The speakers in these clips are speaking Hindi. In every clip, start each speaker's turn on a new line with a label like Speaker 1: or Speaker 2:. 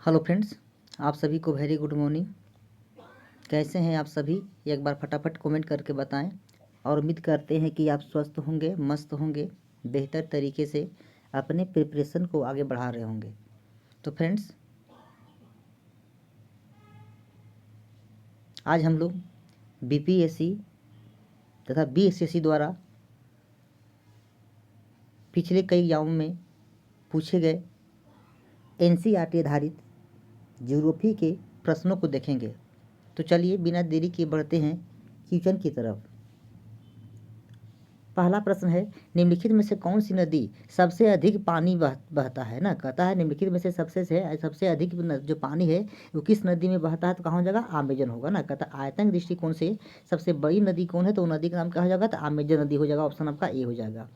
Speaker 1: हेलो फ्रेंड्स, आप सभी को वेरी गुड मॉर्निंग। कैसे हैं आप सभी? एक बार फटाफट कमेंट करके बताएं और उम्मीद करते हैं कि आप स्वस्थ होंगे, मस्त होंगे, बेहतर तरीके से अपने प्रिपरेशन को आगे बढ़ा रहे होंगे। तो फ्रेंड्स, आज हम लोग बीपीएससी तथा बीएसएससी द्वारा पिछले कई एग्जामों में पूछे गए एनसीईआरटी आधारित ज्योग्राफी के प्रश्नों को देखेंगे। तो चलिए बिना देरी किए बढ़ते हैं क्वेश्चन की तरफ। पहला प्रश्न है, निम्नलिखित में से कौन सी नदी सबसे अधिक पानी बहता है ना। कहता है निम्नलिखित में से सबसे अधिक जो पानी है वो किस नदी में बहता है, तो कहाँ हो जाएगा? अमेजन होगा ना। कहता है आयतन दृष्टिकोण से सबसे बड़ी नदी कौन है, तो वो नदी का नाम क्या हो जाएगा? तो अमेजन नदी हो जाएगा। ऑप्शन आपका ए हो जाएगा।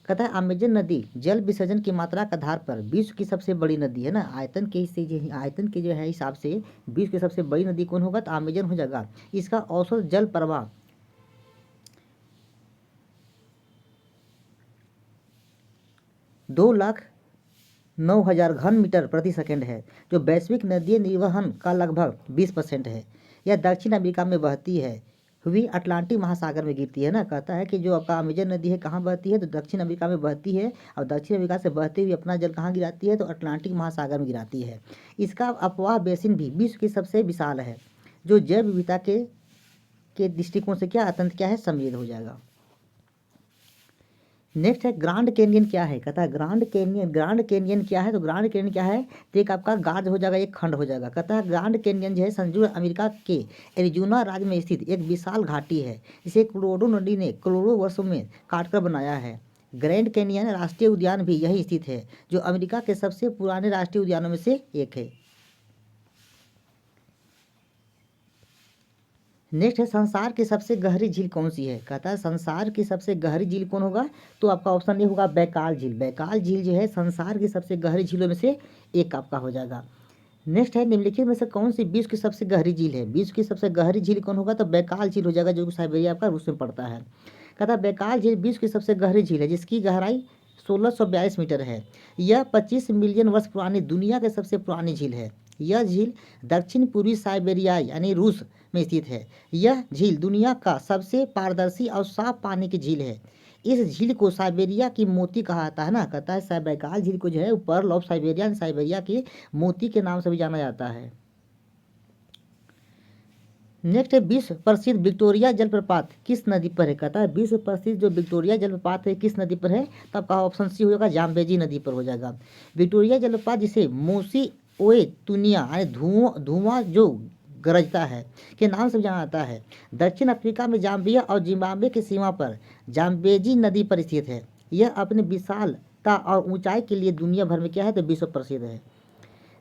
Speaker 1: कहता है अमेजन नदी जल विसर्जन की मात्रा के आधार पर विश्व की सबसे बड़ी नदी है ना। आयतन के जो है हिसाब से विश्व की सबसे बड़ी नदी कौन होगा? तो अमेजन हो जाएगा। इसका औसत जल प्रवाह 2,09,000 घन मीटर प्रति सेकंड है, जो वैश्विक नदीय निर्वहन का लगभग 20% है। यह दक्षिण अमेरिका में बहती है हुई अटलांटिक महासागर में गिरती है ना। कहता है कि जो आपका अमेजन नदी है कहाँ बहती है, तो दक्षिण अमेरिका में बहती है और दक्षिण अमेरिका से बहते हुए अपना जल कहाँ गिराती है, तो अटलांटिक महासागर में गिराती है। इसका अपवाह बेसिन भी विश्व की सबसे विशाल है, जो जैव विविधता के दृष्टिकोण से क्या अत्यंत क्या है, समृद्ध हो जाएगा। नेक्स्ट है ग्रांड कैनियन क्या है। कहता है ग्रांड कैनियन क्या है, तो ग्रांड कैनियन क्या है, तो एक आपका गाज हो जाएगा, एक खंड हो जाएगा। कहता है ग्रांड कैनियन जो है संयुक्त अमेरिका के एरिजोना राज्य में स्थित एक विशाल घाटी है, जिसे कोलोराडो नदी ने करोड़ों वर्षों में काटकर बनाया है। ग्रैंड कैनियन राष्ट्रीय उद्यान भी यही स्थित है, जो अमेरिका के सबसे पुराने राष्ट्रीय उद्यानों में से एक है। नेक्स्ट है संसार की सबसे गहरी झील कौन सी है। कहता है संसार की सबसे गहरी झील कौन होगा, तो आपका ऑप्शन ए होगा बैकाल झील। बैकाल झील जो है संसार की सबसे गहरी झीलों में से एक आपका हो जाएगा। नेक्स्ट है निम्नलिखित में से कौन सी विश्व की सबसे गहरी झील है। विश्व की सबसे गहरी झील कौन होगा, तो बैकाल झील हो जाएगा, जो कि साइबेरिया आपका रूस में पड़ता है। कहता है बैकाल झील विश्व की सबसे गहरी झील है, जिसकी गहराई 1642 मीटर है। यह 25 मिलियन वर्ष पुरानी दुनिया की सबसे पुरानी झील है। यह झील दक्षिण पूर्वी साइबेरिया यानी रूस में स्थित है। यह झील दुनिया का सबसे पारदर्शी और साफ पानी की झील है। इस झील को साइबेरिया की मोती कहा जाता है ना। कहता है बैकाल झील को जो है पर्ल ऑफ साइबेरिया साइबेरिया के मोती के नाम से भी जाना जाता है। नेक्स्ट है विश्व प्रसिद्ध विक्टोरिया जलप्रपात किस नदी पर है। कहता है विश्व प्रसिद्ध जो विक्टोरिया जलप्रपात है किस नदी पर है, तो आपका ऑप्शन सी हो जाएगा, जाम्बेजी नदी पर हो जाएगा। विक्टोरिया जलप्रपात जिसे मोसी ओए तुनिया यानी धुआं जो गरजता है के नाम से जाना जाता है, दक्षिण अफ्रीका में जाम्बिया और जिम्बाब्वे की सीमा पर जाम्बेजी नदी पर स्थित है। यह अपनी विशालता और ऊंचाई के लिए दुनिया भर में क्या है, तो विश्व प्रसिद्ध है।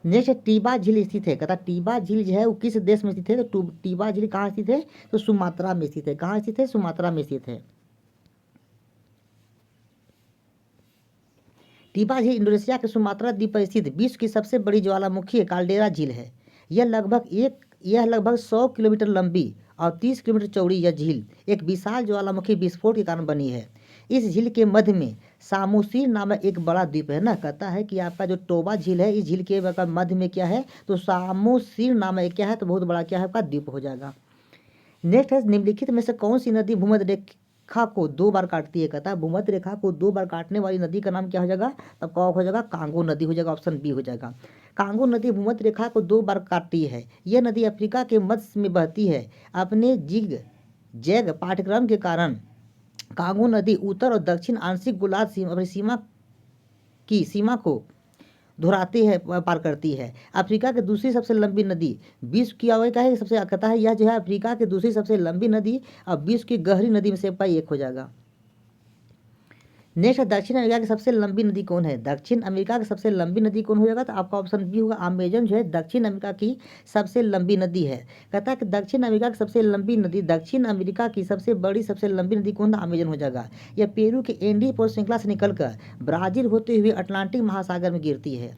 Speaker 1: नेक्स्ट टीबा झील स्थित है। कहता टीबा झील जो है वो किस देश में स्थित है, तो टीबा झील कहाँ स्थित है, तो सुमात्रा में स्थित है। कहाँ स्थित है, सुमात्रा में स्थित है। टीबा झील इंडोनेशिया के सुमात्रा द्वीप पर स्थित विश्व की सबसे बड़ी ज्वालामुखी काल्डेरा झील है। यह लगभग 100 किलोमीटर लंबी और 30 किलोमीटर चौड़ी यह झील एक विशाल ज्वालामुखी विस्फोट के कारण बनी है। इस झील के मध्य में सामोसिर नामक एक बड़ा द्वीप है ना। कहता है कि आपका जो टोबा झील है, इस झील के मध्य में क्या है, तो सामोसिर नामक क्या है, तो बहुत बड़ा क्या है आपका द्वीप हो जाएगा। नेक्स्ट है निम्नलिखित में से कौन सी नदी भूमध्य रेखा को 2 बार काटती है। कहता है भूमध्य रेखा को 2 बार काटने वाली नदी का नाम क्या हो जाएगा, तब कौन हो जाएगा, कांगो नदी हो जाएगा। ऑप्शन बी हो जाएगा। कांगो नदी भूमध्य रेखा को 2 बार काटती है। यह नदी अफ्रीका के मध्य में बहती है। अपने जिग जैग पाठ्यक्रम के कारण कांगो नदी उत्तर और दक्षिण आंशिक गोलार्ध सीमा को दोहराती है, पार करती है। अफ्रीका की दूसरी सबसे लंबी नदी विश्व की का है सबसे, कहता है यह जो है अफ्रीका की दूसरी सबसे लंबी नदी और विश्व की गहरी नदी में से एक हो जाएगा। नेक्स्ट दक्षिण अमेरिका की सबसे लंबी नदी कौन है। दक्षिण अमेरिका की सबसे लंबी नदी कौन हो जाएगा, तो आपका ऑप्शन बी होगा, अमेजन जो है दक्षिण अमेरिका की सबसे लंबी नदी है। कहता है कि दक्षिण अमेरिका की सबसे लंबी नदी दक्षिण अमेरिका की सबसे बड़ी सबसे लंबी नदी कौन है, अमेजन हो जाएगा। यह पेरू के एंडी पोर श्रृंखला से निकलकर ब्राजील होते हुए अटलांटिक महासागर में गिरती है।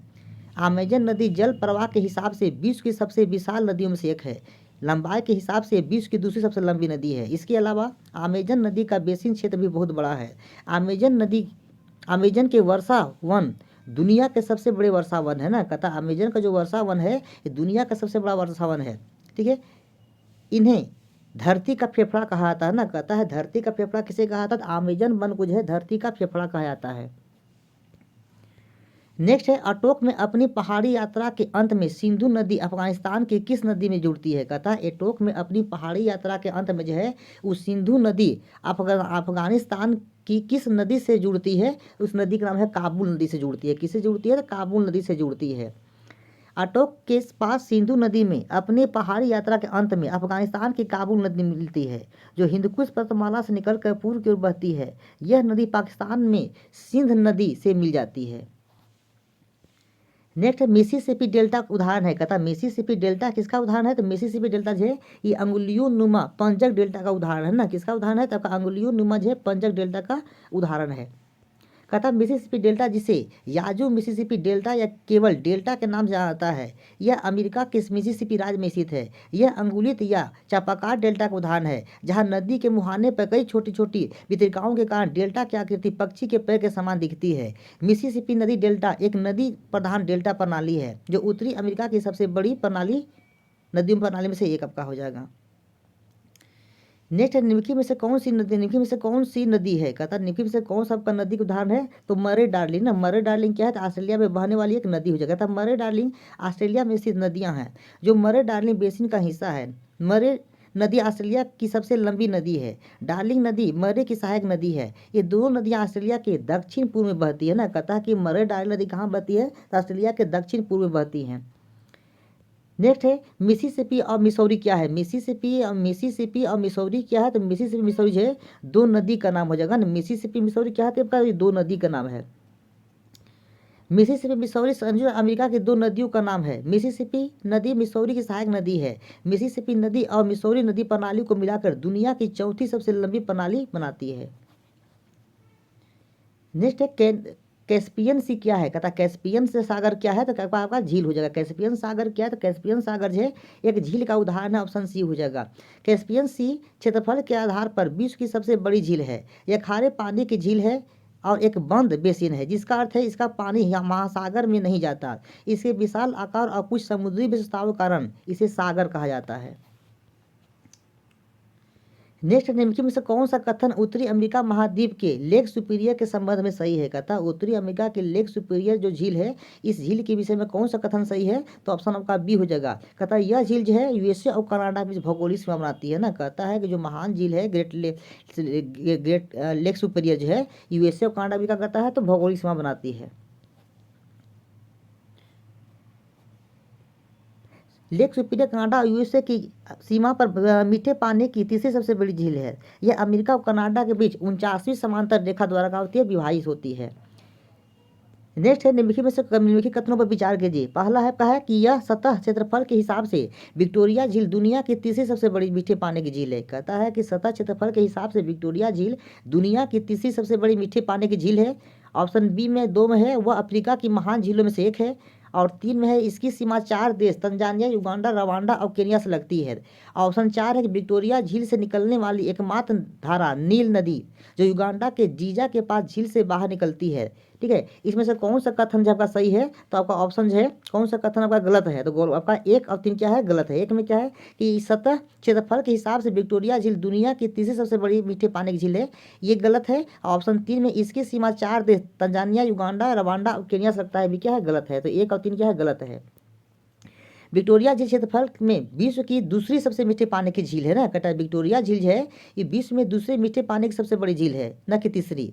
Speaker 1: अमेजन नदी जल प्रवाह के हिसाब से विश्व की सबसे विशाल नदियों में से एक है। लंबाई के हिसाब से विश्व की दूसरी सबसे लंबी नदी है। इसके अलावा अमेजन नदी का बेसिन क्षेत्र भी बहुत बड़ा है। अमेजन के वर्षा वन दुनिया के सबसे बड़े वर्षा वन है ना, कहता अमेजन का जो वर्षा वन है ये दुनिया का सबसे बड़ा वर्षा वन है। ठीक है, इन्हें धरती का फेफड़ा कहा जाता है ना, कहता है धरती का फेफड़ा किसे कहा जाता है, अमेजन वन को जो है धरती का फेफड़ा कहा जाता है। नेक्स्ट है, अटोक में अपनी पहाड़ी यात्रा के अंत में सिंधु नदी अफगानिस्तान की किस नदी में जुड़ती है, कहता है एटोक में अपनी पहाड़ी यात्रा के अंत में जो है वो सिंधु नदी अफगानिस्तान की किस नदी से जुड़ती है, उस नदी का नाम है काबुल नदी से जुड़ती है। किससे जुड़ती है, तो काबुल नदी से जुड़ती है। अटोक के पास सिंधु नदी में अपनी पहाड़ी यात्रा के अंत में अफगानिस्तान की काबुल नदी मिलती है जो हिंदकुश पर्वतमाला से निकलकर पूर्व की ओर बहती है। यह नदी पाकिस्तान में सिंध नदी से मिल जाती है। नेक्स्ट है, मिसिसिपी डेल्टा का उदाहरण है, कहता मिसिसिपी डेल्टा किसका उदाहरण है, तो मिसिसिपी डेल्टा जो है ये अंगुलियों नुमा पंजक डेल्टा का उदाहरण है ना, किसका उदाहरण है, तो आपका अंगुलियों नुमा जो है पंजक डेल्टा का उदाहरण है। कहता मिसिसिपी डेल्टा जिसे याजू मिसिसिपी डेल्टा या केवल डेल्टा के नाम से जाना जाता है, यह अमेरिका के मिसिसिपी राज्य में स्थित है। यह अंगुलित या चापाकार डेल्टा का उदाहरण है जहां नदी के मुहाने पर कई छोटी छोटी वितरिकाओं के कारण डेल्टा की आकृति पक्षी के पैर के समान दिखती है। मिसिसिपी नदी डेल्टा एक नदी प्रधान डेल्टा प्रणाली है जो उत्तरी अमेरिका की सबसे बड़ी नदियों प्रणाली में से एक आपका हो जाएगा। नेक्स्ट है, निम्नलिखित में से कौन सी नदी है, कहता है निम्नलिखित में से कौन सा आपका नदी का उदाहरण है, तो मरे डार्लिंग ना। मरे डार्लिंग क्या है, तो ऑस्ट्रेलिया में बहने वाली एक नदी हो जाएगा। कहता मरे डार्लिंग ऑस्ट्रेलिया में स्थित नदियां हैं जो मरे डार्लिंग बेसिन का हिस्सा है। मरे नदी ऑस्ट्रेलिया की सबसे लंबी नदी है। डार्लिंग नदी मरे की सहायक नदी है। ये दोनों नदियां ऑस्ट्रेलिया के दक्षिण पूर्व में बहती है ना, कहता है कि मरे डार्लिंग नदी कहाँ बहती है, तो ऑस्ट्रेलिया के दक्षिण पूर्व में बहती है। नेक्स्ट है, मिसिसिपी और मिसौरी क्या है, मिसिसिपी और मिसौरी क्या है, तो मिसिसिपी मिसौरी जो है दो नदी का नाम हो जाएगा ना। मिसिसिपी मिसौरी क्या है, तो आपका ये दो नदी का नाम है। मिसिसिपी मिसौरी संयुक्त अमेरिका की दो नदियों का नाम है। मिसिसिपी नदी मिसौरी की सहायक नदी है। मिसिसिपी नदी और मिसौरी नदी प्रणाली को मिलाकर दुनिया की चौथी सबसे लंबी प्रणाली बनाती है। नेक्स्ट है, कैस्पियन सी क्या है, कहता कैस्पियन से सागर क्या है, तो आपका झील हो जाएगा। कैस्पियन सागर क्या है, तो कैस्पियन सागर जो है एक झील का उदाहरण है, ऑप्शन सी हो जाएगा। कैस्पियन सी क्षेत्रफल के आधार पर विश्व की सबसे बड़ी झील है। यह खारे पानी की झील है और एक बंद बेसिन है, जिसका अर्थ है इसका पानी महासागर में नहीं जाता। इसके विशाल आकार और कुछ समुद्री विशेषताओं के कारण इसे सागर कहा जाता है। नेक्स्ट, निम्नलिखित में से कौन सा कथन उत्तरी अमेरिका महाद्वीप के लेक सुपीरियर के संबंध में सही है, कहता उत्तरी अमेरिका के लेक सुपीरियर जो झील है इस झील के विषय में कौन सा कथन सही है, तो ऑप्शन आपका बी हो जाएगा। कहता है यह झील जो है यूएसए और कनाडा के बीच भौगोलिक सीमा बनाती है ना, कहता है कि जो महान झील है ग्रेट लेक सुपीरियर जो है यूएसए और कनाडा भी क्या करता है, तो भौगोलिक सीमा बनाती है। लेक सुपीरियर कनाडा और यूएसए की सीमा पर मीठे पानी की तीसरी सबसे बड़ी झील है। यह अमेरिका और कनाडा के बीच 49वीं समांतर रेखा द्वारा क्या होती है, विभाजित होती है। नेक्स्ट है, निम्नलिखित में से निम्नलिखित कथनों पर विचार कीजिए। पहला है कहा है कि यह सतह क्षेत्रफल के हिसाब से विक्टोरिया झील दुनिया की तीसरी सबसे बड़ी मीठे पानी की झील है। कहता है कि सतह क्षेत्रफल के हिसाब से विक्टोरिया झील दुनिया की तीसरी सबसे बड़ी मीठे पानी की झील है। ऑप्शन बी में 2 में है वह अफ्रीका की महान झीलों में से एक है। और 3 में है इसकी सीमा 4 देश तंजानिया, युगांडा, रवांडा और केनिया से लगती है। ऑप्शन 4 है कि विक्टोरिया झील से निकलने वाली एकमात्र धारा नील नदी जो युगांडा के जीजा के पास झील से बाहर निकलती है। ठीक है, इसमें से कौन सा कथन जो आपका सही है, तो आपका ऑप्शन जो है कौन सा कथन आपका गलत है, तो आपका 1 और 3 क्या है, गलत है। 1 में क्या है कि सतह क्षेत्रफल के हिसाब से विक्टोरिया झील दुनिया की तीसरी सबसे बड़ी मीठे पानी की झील है, ये गलत है। ऑप्शन 3 में इसकी सीमा 4 देश तंजानिया, युगांडा, रवांडा और केनिया से लगता है, भी क्या है, गलत है। तो 1 और 3 क्या है, गलत है। विक्टोरिया झील क्षेत्रफल में विश्व की दूसरी सबसे मीठे पानी की झील है ना, कहता है विक्टोरिया झील जो है ये विश्व में दूसरे मीठे पानी की सबसे बड़ी झील है, न कि तीसरी।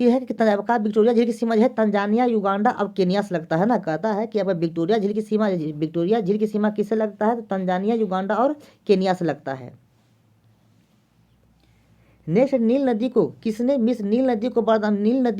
Speaker 1: ये है कि आपका विक्टोरिया झील की सीमा जो है तंजानिया, युगांडा और केनिया से लगता है ना, कहता है कि आपका विक्टोरिया झील की सीमा किससे लगता है, तो तंजानिया, युगांडा और केनिया से लगता है। नेक्स्ट, नील नदी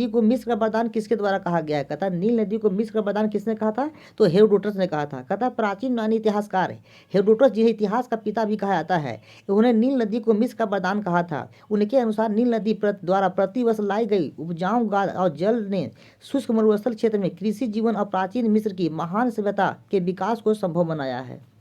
Speaker 1: को मिस्र का वरदान किसके द्वारा कहा गया है, कहता नील नदी को मिस्र का वरदान किसने कहा था, तो हेरोडोटस ने कहा था। कहता प्राचीन यूनानी इतिहासकार हेरोडोटस जिन्हें इतिहास का पिता भी कहा जाता है, उन्होंने नील नदी को मिस्र का वरदान कहा था। उनके अनुसार नील नदी द्वारा प्रतिवर्ष लाई गई उपजाऊ गाद और जल ने शुष्क मरुस्थल क्षेत्र में कृषि जीवन और प्राचीन मिस्र की महान सभ्यता के विकास को संभव बनाया है।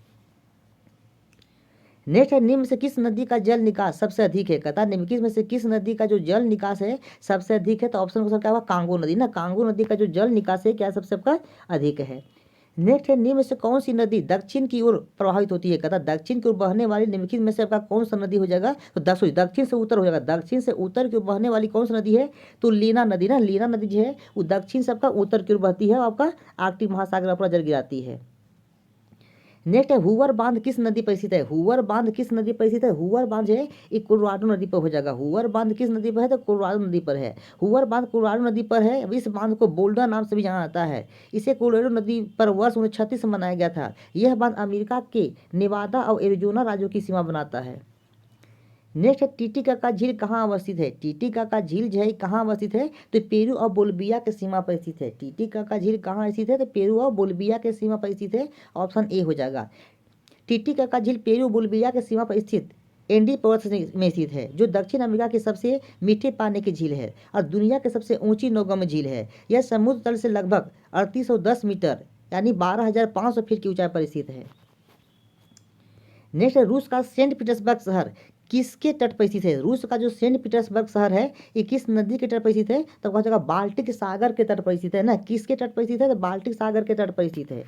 Speaker 1: नेक्स्ट है, निम्न से किस नदी का जल निकास सबसे अधिक है? कहता है निम्नलिखित में से किस नदी का जो जल निकास है सबसे अधिक है? तो ऑप्शन को क्या होगा? कांगो नदी ना, कांगो नदी का जो जल निकास है क्या सबसे आपका अधिक है। नेक्स्ट है, निम्न में से कौन सी नदी दक्षिण की ओर प्रवाहित होती है? कहता है दक्षिण की ओर बहने वाली निम्नलिखित में से आपका कौन सा नदी हो जाएगा? तो दक्षिण से उत्तर हो जाएगा। दक्षिण से उत्तर की ओर बहने वाली कौन सी नदी है? तो लीना नदी ना, लीना नदी जो है वो दक्षिण से आपका उत्तर की ओर बहती है और आपका आर्कटिक महासागर अपना जल गिराती है। नेक्स्ट है, हुवर बांध किस नदी पर स्थित है? हुवर बांध किस नदी पर स्थित है? हुवर बांध जो है ये कोलोराडो नदी पर हो जाएगा। हुवर बांध किस नदी पर है? तो कोलोराडो नदी पर है। हुवर बांध कोलोराडो नदी पर है। इस बांध को बोल्डर नाम से भी जाना जाता है। इसे कोलोराडो नदी पर वर्ष 1936 में बनाया गया था। यह बांध अमेरिका के नेवादा और एरिजोना राज्यों की सीमा बनाता है। नेक्स्ट है, टीटीकाका झील कहाँ अवस्थित है? टीटीकाका झील जो है कहाँ अवस्थित है? तो पेरू और बोलिविया के सीमा पर स्थित है। टीटीकाका झील कहाँ स्थित है? तो पेरू और बोलिविया के सीमा पर स्थित है। ऑप्शन ए हो जाएगा। टीटीकाका झील पेरू बोलिविया के सीमा पर स्थित एंडी पर्वत में स्थित है, जो दक्षिण अमेरिका की सबसे मीठे पानी की झील है और दुनिया की सबसे ऊंची नौगम्य झील है। यह समुद्र तल से लगभग 3810 मीटर यानी 12,500 फीट की ऊंचाई पर स्थित है। नेक्स्ट है, रूस का सेंट पीटर्सबर्ग शहर किसके तट पर स्थित है? रूस का जो सेंट पीटर्सबर्ग शहर है ये किस नदी के तट पर स्थित है? तो कहा जाएगा बाल्टिक सागर के तट पर स्थित है ना। किसके तट पर स्थित है? तो बाल्टिक सागर के तट पर स्थित है।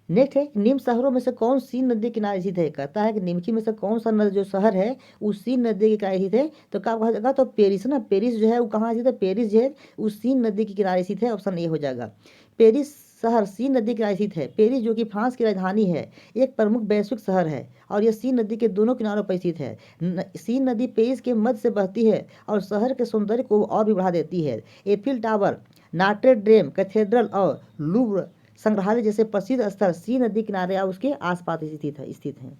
Speaker 1: नेक्स्ट है, निम्न शहरों में से कौन सी नदी किनारे स्थित है? कहता है कि निम्नलिखित में से कौन सा नदी जो शहर है उस सीन नदी के किनारे स्थित है? तो क्या कहा जाएगा? तो पेरिस ना, पेरिस जो है वो कहाँ स्थित है? पेरिस जो है उस सीन नदी के किनारे स्थित है। ऑप्शन ए हो जाएगा। पेरिस शहर सीन नदी के किनारे स्थित है। पेरिस जो कि फ्रांस की राजधानी है एक प्रमुख वैश्विक शहर है और यह सीन नदी के दोनों किनारों पर स्थित है। सीन नदी पेरिस के मध्य से बहती है और शहर के सौंदर्य को और भी बढ़ा देती है। एफिल टावर, नाट्रे डेम, कैथेड्रल और लूव्र संग्रहालय जैसे प्रसिद्ध स्थल सी नदी किनारे या उसके आसपास स्थित हैं।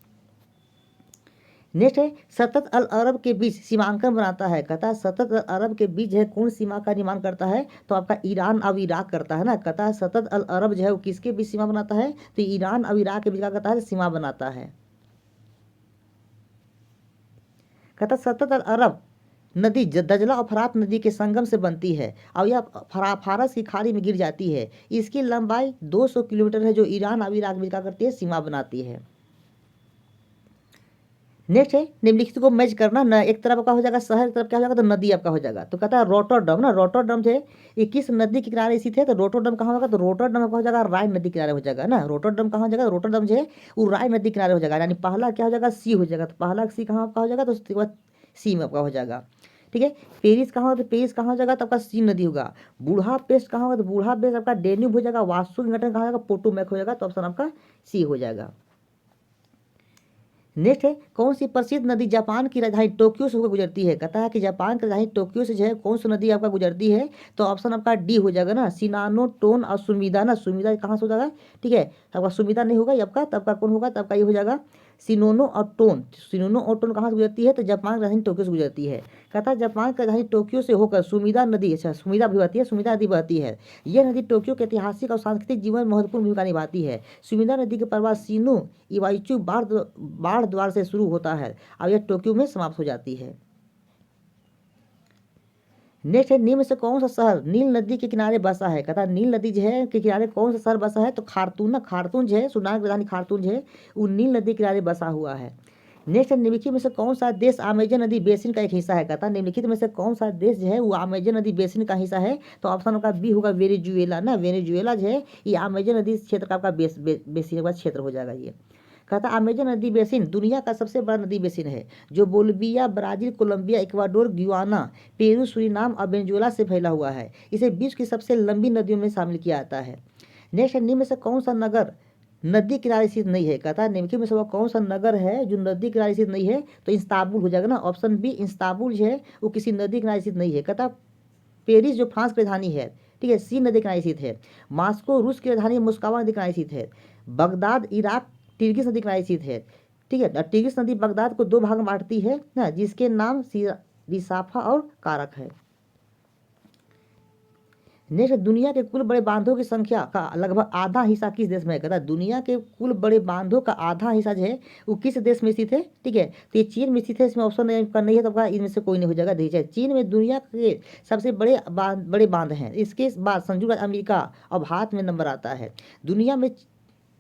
Speaker 1: नेक्स्ट है, सतत अल अरब के बीच सीमांकन बनाता है। कहता है सतत अल अरब के बीच है कौन सीमा का निर्माण करता है? तो आपका ईरान और इराक करता है ना। कहता है सतत अल अरब जो है वो किसके बीच सीमा बनाता है? तो ईरान और इराक के बीच क्या करता है? सीमा बनाता है। कहता है सतत अल अरब नदी दजला और फरात नदी के संगम से बनती है और यह फारस की खाड़ी में गिर जाती है। इसकी लंबाई 200 किलोमीटर है जो ईरान और इराक में क्या करती है? सीमा बनाती है। नेक्स्ट है, निम्नलिखित को मैच करना न, एक तरफ आपका हो जाएगा शहर, एक तरफ क्या हो जाएगा? तो नदी आपका हो जाएगा। तो कहता है रोटरडम ना, रोटरडम थे ये किस नदी के किनारे स्थित है? तो रोटरडम कहाँ होगा? तो रोटरडम आपका हो जाएगा राइन नदी किनारे हो जाएगा ना। रोटरडम कहाँ हो जाएगा? रोटरडम जो है वो राइन नदी किनारे हो जाएगा। यानी पहला क्या हो जाएगा? सी हो जाएगा। तो पहला सी कहाँ आपका हो जाएगा? तो उसके बाद सी में आपका हो जाएगा। ठीक है। पेरिस कहाँ होगा? तो पेरिस कहाँ हो जाएगा? तो आपका सी नदी होगा। बूढ़ा पेस्ट कहाँ होगा? तो बूढ़ा पेस्ट आपका डेन्यूब हो जाएगा। वास्तु संगठन कहाँ होगा? पोटोमैक हो जाएगा। तो ऑप्शन आपका सी हो जाएगा। नेक्स्ट है, कौन सी प्रसिद्ध नदी जापान की राजधानी टोक्यो से होकर गुजरती है? कहता है कि जापान की राजधानी टोक्यो से जो है कौन सी नदी आपका गुजरती है? तो ऑप्शन आपका डी हो जाएगा ना, सिनानो, टोन और सुमिदा ना। सुमिदा कहाँ से हो जाएगा? ठीक है, आपका सुमिदा नहीं होगा आपका, तब का कौन होगा? तब का ये हो जाएगा सिनोनो और टोन। सिनोनो और टोन कहाँ से गुजरती है? तो जापान की राजधानी टोक्यो से गुजरती है। कहता है जापान की राजधानी टोक्यो से होकर सुमिदा नदी, अच्छा सुमिदा भी बहती है, सुमिदा नदी बहती है। यह नदी टोक्यो के ऐतिहासिक और सांस्कृतिक जीवन में महत्वपूर्ण भूमिका निभाती है। सुमिदा नदी के प्रवाह सिनु इवाइचू बाढ़ द्वार से शुरू होता है और यह टोक्यो में समाप्त हो जाती है। नेक्स्ट है, निम्न से कौन सा शहर नील नदी के किनारे बसा है? कहता है नील नदी जो है के किनारे कौन सा शहर बसा है? तो खार्तून ना, खार्तून जो है सूडान की राजधानी खार्तून जो है वो नील नदी के किनारे बसा हुआ है। नेक्स्ट है, निम्नलिखित में से कौन सा देश अमेजन नदी बेसिन का एक हिस्सा है? कहता है निम्नलिखित में से कौन सा देश जो है वो अमेजन नदी बेसिन का हिस्सा है? तो ऑप्शन का बी होगा वेनेजुएला ना। वेनेजुएला जो है ये अमेजन नदी क्षेत्र का आपका बेसिन का क्षेत्र हो जाएगा ये। कहता है अमेजन नदी बेसिन दुनिया का सबसे बड़ा नदी बेसिन है जो Bolivia, Brazil, Colombia, Ecuador, Guyana, Peru, Suriname और वेनेजुएला से फैला हुआ है। इसे विश्व की सबसे लंबी नदियों में शामिल किया जाता है। नेक्स्ट, निम्न में से कौन सा नगर नदी किनारे स्थित नहीं है? कहता है निम्नलिखित में से वह कौन सा नगर है जो नदी किनारे स्थित नहीं है? तो इस्तांबुल हो जाएगा ना। ऑप्शन बी इस्तांबुल जो है वो किसी नदी किनारे स्थित नहीं है। कहता पेरिस जो फ्रांस की राजधानी है, ठीक है, सी नदी किनारे स्थित है। मास्को रूस की राजधानी मुस्कावा नदी किनारे स्थित है। बगदाद इराक टिग्रिस नदी किनारे स्थित है। ठीक है, टिग्रिस नदी बगदाद को दो भाग में बांटती है ना, जिसके नाम रिसाफा और कारक है। नेक्स्ट, दुनिया के कुल बड़े बांधों की संख्या का लगभग आधा हिस्सा किस देश में है? कहता है दुनिया के कुल बड़े बांधों का आधा हिस्सा जो है वो किस देश में स्थित है? ठीक है, तो ये चीन में स्थित है। इसमें ऑप्शन नहीं है तो आपका इनमें से कोई नहीं हो जाएगा। देखिए चीन में दुनिया के सबसे बड़े बांध हैं। इसके बाद संयुक्त राज्य अमेरिका और भारत में नंबर आता है। दुनिया में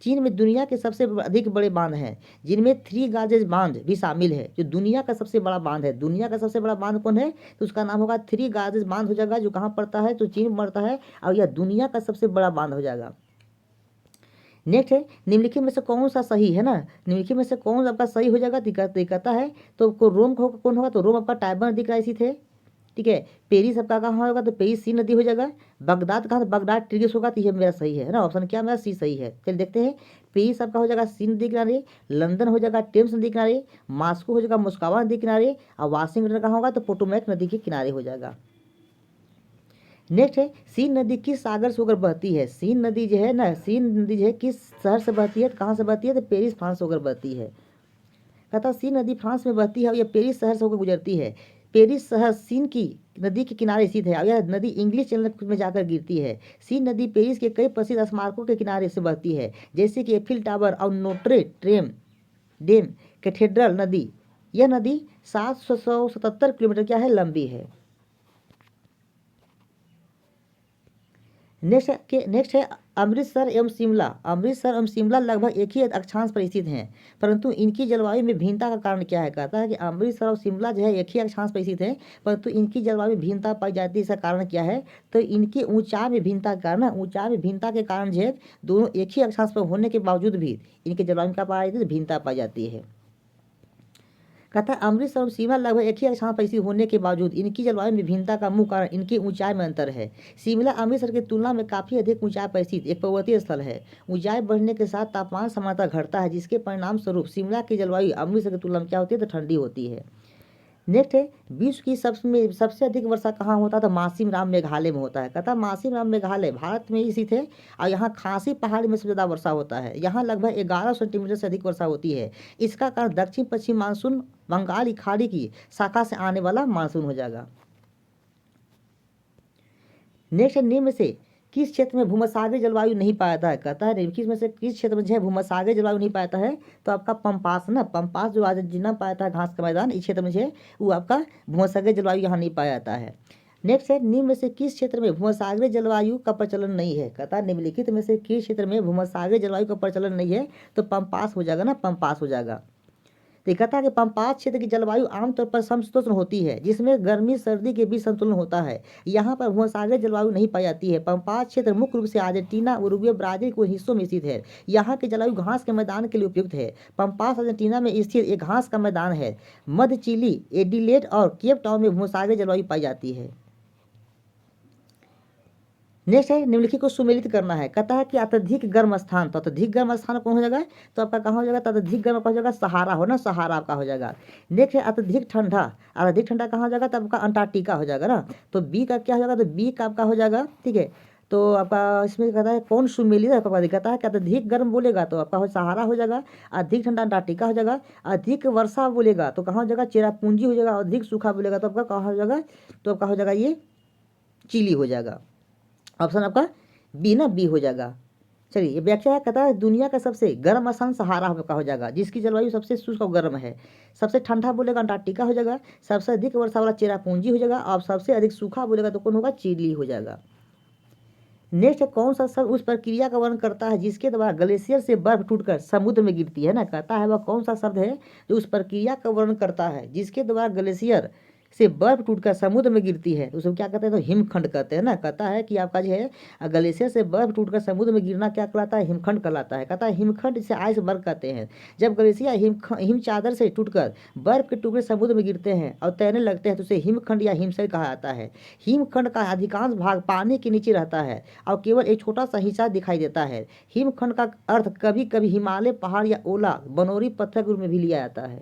Speaker 1: चीन में दुनिया के सबसे अधिक बड़े बांध हैं, जिनमें थ्री गाजेज बांध भी शामिल है। जो दुनिया का सबसे बड़ा बांध है, दुनिया का सबसे बड़ा बांध कौन है, तो उसका नाम होगा थ्री गाजेज बांध हो जाएगा, जो कहाँ पड़ता है, तो चीन में पड़ता है, और यह दुनिया का सबसे बड़ा बांध हो जाएगा। नेक्स्ट है, निम्नलिखित में से कौन सा सही है ना, निम्नलिखित में से कौन आपका सही हो जाएगा, दिक्कता है। तो रोम को कौन होगा, तो रोम आपका टाइबर नदी का इसी थे, ठीक है। पेरिस आपका कहाँ होगा, तो पेरिस सी नदी हो जाएगा। बगदाद कहाँ, तो बगदाद टिग्रिस होगा, तो ये मेरा सही है ना, ऑप्शन क्या मेरा सी सही है। चलिए देखते हैं, पेरिस आपका हो जाएगा सी नदी किनारे, लंदन हो जाएगा टेम्स नदी किनारे, मॉस्को हो जाएगा मुस्कावा नदी किनारे, और वाशिंगटन कहाँ होगा, तो पोटोमैक नदी के किनारे हो जाएगा। नेक्स्ट है, सीन नदी किस सागर से होकर बहती है, सीन नदी जो है ना, सीन नदी जो है किस शहर से बहती है, कहाँ से बहती है, तो पेरिस फ्रांस से होकर बहती है। कहता सीन नदी फ्रांस में बहती है और यह पेरिस शहर से होकर गुजरती है। पेरिस शहर सीन की नदी के किनारे स्थित है और यह नदी इंग्लिश चैनल में जाकर गिरती है। सीन नदी पेरिस के कई प्रसिद्ध स्मारकों के किनारे से बहती है, जैसे कि एफिल टावर और नोट्रे डेम कैथेड्रल नदी। यह नदी 777 किलोमीटर क्या है, लंबी है। नेक्स्ट है अमृतसर एवं शिमला। अमृतसर एवं शिमला लगभग एक ही अक्षांश पर स्थित हैं, परंतु इनकी जलवायु में भिन्नता का कारण क्या है। कहता है कि अमृतसर और शिमला जो है एक ही अक्षांश पर स्थित है, परंतु इनकी जलवायु में भिन्नता पाई जाती है। इसका कारण क्या है, तो इनकी ऊंचाई में भिन्नता के कारण, ऊंचाई में भिन्नता के कारण जो है दोनों एक ही अक्षांश पर होने के बावजूद भी इनकी जलवायु में क्या पाई जाती है, भिन्नता पाई जाती है। कहता है अमृतसर और शिमला लगभग एक ही स्थान पर स्थित होने के बावजूद इनकी जलवायु में भिन्नता का मुख्य कारण इनकी ऊंचाई में अंतर है। शिमला अमृतसर की तुलना में काफ़ी अधिक ऊंचाई पर स्थित एक पर्वतीय स्थल है। ऊंचाई बढ़ने के साथ तापमान सामान्यतः घटता है, जिसके परिणाम स्वरूप शिमला की जलवायु अमृतसर की तुलना में क्या होती है, तो ठंडी होती है। नेक्स्ट है, विश्व की सबसे अधिक वर्षा कहाँ होता है, तो मासिम राम मेघालय में होता है। कहता है मासिम राम मेघालय भारत में स्थित है और यहाँ खासी पहाड़ी में सबसे ज़्यादा वर्षा होता है। यहाँ लगभग 11 सेंटीमीटर से अधिक वर्षा होती है। इसका कारण दक्षिण पश्चिम मानसून बंगाल की खाड़ी की शाखा से आने वाला मानसून हो जाएगा। नेक्स्ट है, निम्न में से किस क्षेत्र में भूमध्यसागरीय जलवायु नहीं पाया जाता है। कहता है निम्नलिखित में से किस क्षेत्र में जो है भूमध्यसागरीय जलवायु नहीं पाया जाता है, तो आपका पंपास ना, पंपास जो अर्जेंटीना पाया था घास का मैदान, इस क्षेत्र में जो है वो आपका भूमध्यसागरीय जलवायु यहाँ नहीं पाया जाता है। नेक्स्ट है, निम्न में से किस क्षेत्र में भूमध्यसागरीय जलवायु का प्रचलन नहीं है। कहता है निम्नलिखित में से किस क्षेत्र में भूमध्यसागरीय जलवायु का प्रचलन नहीं है, तो पंपास हो जाएगा ना, पंपास हो जाएगा। तो कहता है कि पंपास क्षेत्र की जलवायु आमतौर पर समशीतोष्ण होती है, जिसमें गर्मी सर्दी के बीच संतुलन होता है। यहाँ पर भूमध्यसागरीय जलवायु नहीं पाई जाती है। पंपास क्षेत्र मुख्य रूप से अर्जेंटीना, उरुग्वे, ब्राजील के हिस्सों में स्थित है। यहाँ की जलवायु घास के मैदान के लिए उपयुक्त है। पंपास अर्जेंटीना में स्थित एक घास का मैदान है। मध्य चिली, एडिलेड और केप टाउन में भूमध्यसागरीय जलवायु पाई जाती है। नेक्स्ट है, निम्नलिखित को सुमेलित करना है। कहता है कि अत्यधिक गर्म स्थान, तो अत्यधिक गर्म स्थान कौन हो जाएगा, तो आपका कहाँ हो जाएगा, तो अत्यधिक गर्म हो जाएगा सहारा हो ना, सहारा आपका हो जाएगा। नेक्स्ट है अत्यधिक ठंडा, अत्यधिक ठंडा कहाँ हो जाएगा, तो आपका अंटार्कटिका हो जाएगा ना। तो बी का क्या हो जाएगा, तो बी का आपका हो जाएगा, ठीक है। तो आपका इसमें कहता है कौन सुमेलित आपका कहता है कि अत्यधिक गर्म बोलेगा तो आपका सहारा हो जाएगा, अधिक ठंडा अंटार्कटिका हो जाएगा, अधिक वर्षा बोलेगा तो कहाँ हो जाएगा, चेरापूंजी हो जाएगा, अधिक सूखा बोलेगा तो आपका कहाँ हो जाएगा, तो आपका हो जाएगा ये चिली हो जाएगा। ऑप्शन आपका बी ना, बी हो जाएगा। चलिए ये व्याख्या है। कहता है दुनिया का सबसे गर्म स्थान सहारा आपका हो जाएगा, जिसकी जलवायु सबसे शुष्क और गर्म है। सबसे ठंडा बोलेगा अंटार्कटिका हो जाएगा, सबसे अधिक वर्षा वाला चेरापूंजी हो जाएगा, और सबसे अधिक सूखा बोलेगा तो कौन होगा, चिली हो जाएगा। नेक्स्ट कौन सा शब्द उस प्रक्रिया का वर्णन करता है जिसके द्वारा ग्लेशियर से बर्फ टूटकर समुद्र में गिरती है ना। कहता है वह कौन सा शब्द है जो उस प्रक्रिया का वर्णन करता है जिसके द्वारा ग्लेशियर से बर्फ टूटकर समुद्र में गिरती है, उसको क्या कहते हैं, तो हिमखंड कहते हैं ना। कहता है कि आपका जो है ग्लेशियर से बर्फ टूटकर समुद्र में गिरना क्या कहलाता है, हिमखंड कहलाता है। कहता है हिमखंड इसे आइसबर्ग कहते हैं। जब ग्लेशियर हिम चादर से टूटकर बर्फ के टुकड़े समुद्र में गिरते हैं और तैरने लगते हैं तो उसे हिमखंड या हिमशैल कहा जाता है। हिमखंड का अधिकांश भाग पानी के नीचे रहता है और केवल एक छोटा सा हिस्सा दिखाई देता है। हिमखंड का अर्थ कभी कभी हिमालय पहाड़ या ओला बनोरी पत्थर के रूप में भी लिया जाता है।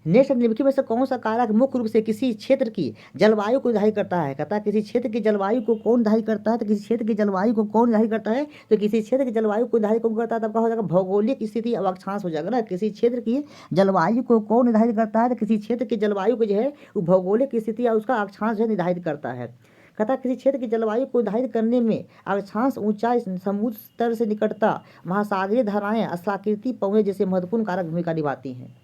Speaker 1: नेक्स्ट निम्नलिखित में से कौन सा कारक मुख्य रूप से किसी क्षेत्र की जलवायु को निर्धारित करता है। कहता है किसी क्षेत्र की जलवायु को कौन निर्धारित करता है, तो किसी क्षेत्र की जलवायु को कौन निर्धारित करता है, तो किसी क्षेत्र की जलवायु को निर्धारित कौन करता है, तब का हो जाएगा भौगोलिक स्थिति अब अक्षांश हो जाएगा ना। किसी क्षेत्र की जलवायु को कौन निर्धारित करता है, तो किसी क्षेत्र की जलवायु को जो है वो भौगोलिक स्थिति या उसका अक्षांश जो है निर्धारित करता है। कहता है किसी क्षेत्र की जलवायु को निर्धारित करने में अक्षांश, ऊंचाई, समुद्र स्तर से निकटता, महासागरीय धाराएं, स्थलाकृति, पवनें जैसे महत्वपूर्ण कारक भूमिका निभाती हैं।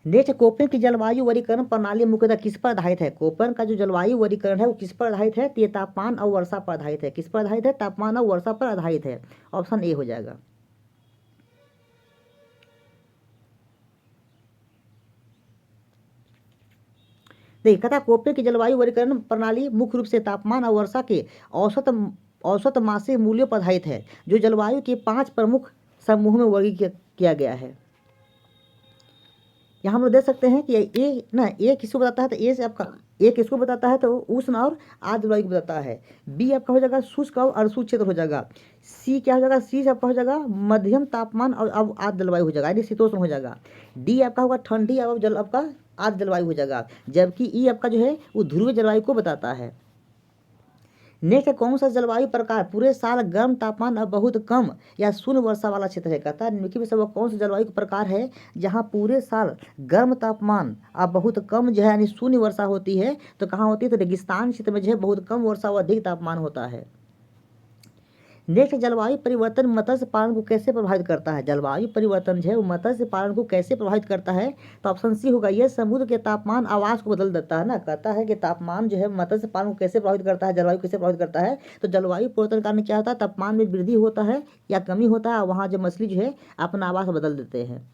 Speaker 1: नेक्स्ट, कोपेन की जलवायु वर्गीकरण प्रणाली मुख्यतः किस पर आधारित है? कोपेन का जो जलवायु वर्गीकरण है वो किस पर आधारित है? तो ये तापमान और वर्षा पर आधारित है। किस पर आधारित है? तापमान और वर्षा पर आधारित है। ऑप्शन ए हो जाएगा। देखिए, कहता है कोपेन की जलवायु वर्गीकरण प्रणाली मुख्य रूप से तापमान और वर्षा के औसत औसत मासिक मूल्यों पर आधारित है, जो जलवायु के 5 प्रमुख समूहों में वर्गीकृत किया गया है। यहाँ हम लोग देख सकते हैं कि ए ना, ए किसको बताता है? तो ए से आपका ए किसको बताता है? तो उष्ण और आर्द्र जलवायु को बताता है। बी आपका हो जाएगा शुष्क और अर्धशुष्क क्षेत्र हो जाएगा। सी क्या हो जाएगा? सी से आपका हो जाएगा मध्यम तापमान और अब आर्द्र जलवायु हो जाएगा, यानी शीतोष्ण हो जाएगा। डी आपका होगा ठंडी और जल आपका आर्द्र जलवायु हो जाएगा। जबकि ई आपका जो है वो ध्रुवीय जलवायु को बताता है। नेक्स्ट, कौन सा जलवायु प्रकार पूरे साल गर्म तापमान और बहुत कम या शून्य वर्षा वाला क्षेत्र है? कहता है निम्नलिखित में से वह कौन सा जलवायु का प्रकार है जहाँ पूरे साल गर्म तापमान और बहुत कम जो है यानी शून्य वर्षा होती है? तो कहाँ होती है? तो रेगिस्तान क्षेत्र में जो है बहुत कम वर्षा और अधिक तापमान होता है। नेक्स्ट, जलवायु परिवर्तन मत्स्य पालन को कैसे प्रभावित करता है? जलवायु परिवर्तन जो है वो मत्स्य पालन को कैसे प्रभावित करता है? तो ऑप्शन सी होगा, यह समुद्र के तापमान आवास को बदल देता है ना। कहता है कि तापमान जो है मत्स्य पालन को कैसे प्रभावित करता है, जलवायु कैसे प्रभावित करता है? तो जलवायु परिवर्तन के कारण क्या होता है? तापमान में वृद्धि होता है या कमी होता है, वहाँ जो मछली जो है अपना आवास बदल देते हैं।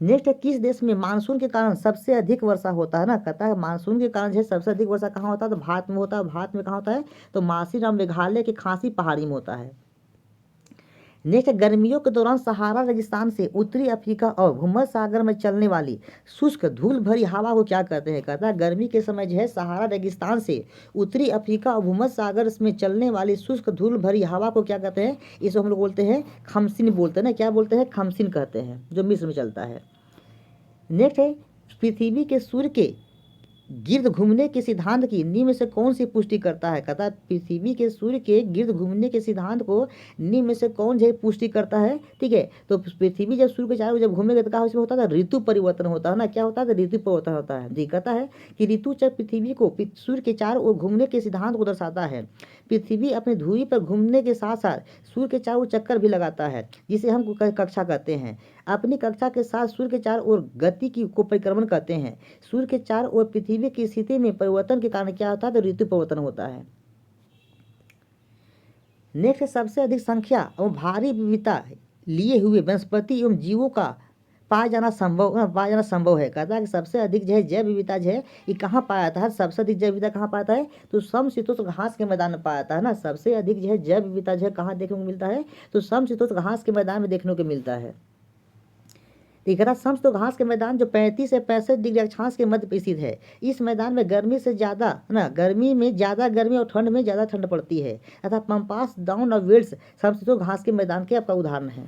Speaker 1: नेक्स्ट है, किस देश में मानसून के कारण सबसे अधिक वर्षा होता है ना? कहता है मानसून के कारण जो है सबसे अधिक वर्षा कहाँ होता है? तो भारत में होता है। भारत में कहाँ होता है? तो मासिन और मेघालय के खासी पहाड़ी में होता है। नेक्स्ट, गर्मियों के दौरान सहारा रेगिस्तान से उत्तरी अफ्रीका और भूमध्य सागर में चलने वाली शुष्क धूल भरी हवा को क्या कहते हैं? कहता है गर्मी के समय जो है सहारा रेगिस्तान से उत्तरी अफ्रीका और भूमध्य सागर में चलने वाली शुष्क धूल भरी हवा को क्या कहते हैं? इसको हम लोग बोलते हैं खमसिन बोलते हैं ना। क्या बोलते हैं? खमसिन कहते हैं, जो मिस्र में चलता है। नेक्स्ट है, पृथ्वी के सूर्य के गिर्द घूमने के सिद्धांत की निम्न में से कौन सी पुष्टि करता है? कहता है पृथ्वी के सूर्य के गिर्द घूमने के सिद्धांत को निम्न में से कौन जो है पुष्टि करता है? ठीक है, तो पृथ्वी जब सूर्य के चारों ओर जब घूमेगा तो क्या उसमें होता है? ऋतु परिवर्तन होता है ना। क्या होता है? ऋतु परिवर्तन होता है। जी, कहता है कि ऋतु चक्र पृथ्वी को सूर्य के चारों ओर घूमने के सिद्धांत को दर्शाता है। पृथ्वी अपनी धुरी पर घूमने के साथ साथ सूर्य के चारों ओर चक्कर भी लगाता है, जिसे हम कक्षा कहते हैं। अपनी कक्षा के साथ सूर्य के चारों ओर गति की को परिक्रमण करते हैं। सूर्य के चारों ओर पृथ्वी की स्थिति में परिवर्तन के कारण क्या होता है? तो ऋतु परिवर्तन होता है। नेक्स्ट, सबसे अधिक संख्या और भारी विविधता लिए हुए वनस्पति एवं जीवों का पाया जाना संभव है। कहता है कि सबसे अधिक जो है जैव विविधता जो है ये कहाँ पाया जाता है? सबसे अधिक जैव विविधता कहाँ पाया जाता है? तो समशीतोष्ण घास के मैदान में पाया जाता है ना। सबसे अधिक जो है जैव विविधता जो है कहाँ देखने को मिलता है? तो समशीतोष्ण घास के मैदान में देखने को मिलता है। ठीक है ना। समशीतोष्ण घास के मैदान जो 35 से 65 डिग्री अक्षांश के मध्य पर स्थित है। इस मैदान में गर्मी से ज़्यादा ना, गर्मी में ज़्यादा गर्मी और ठंड में ज़्यादा ठंड पड़ती है। अतः पम्पास, डाउन और वेल्स समशीतोष्ण घास के मैदान के आपका उदाहरण है।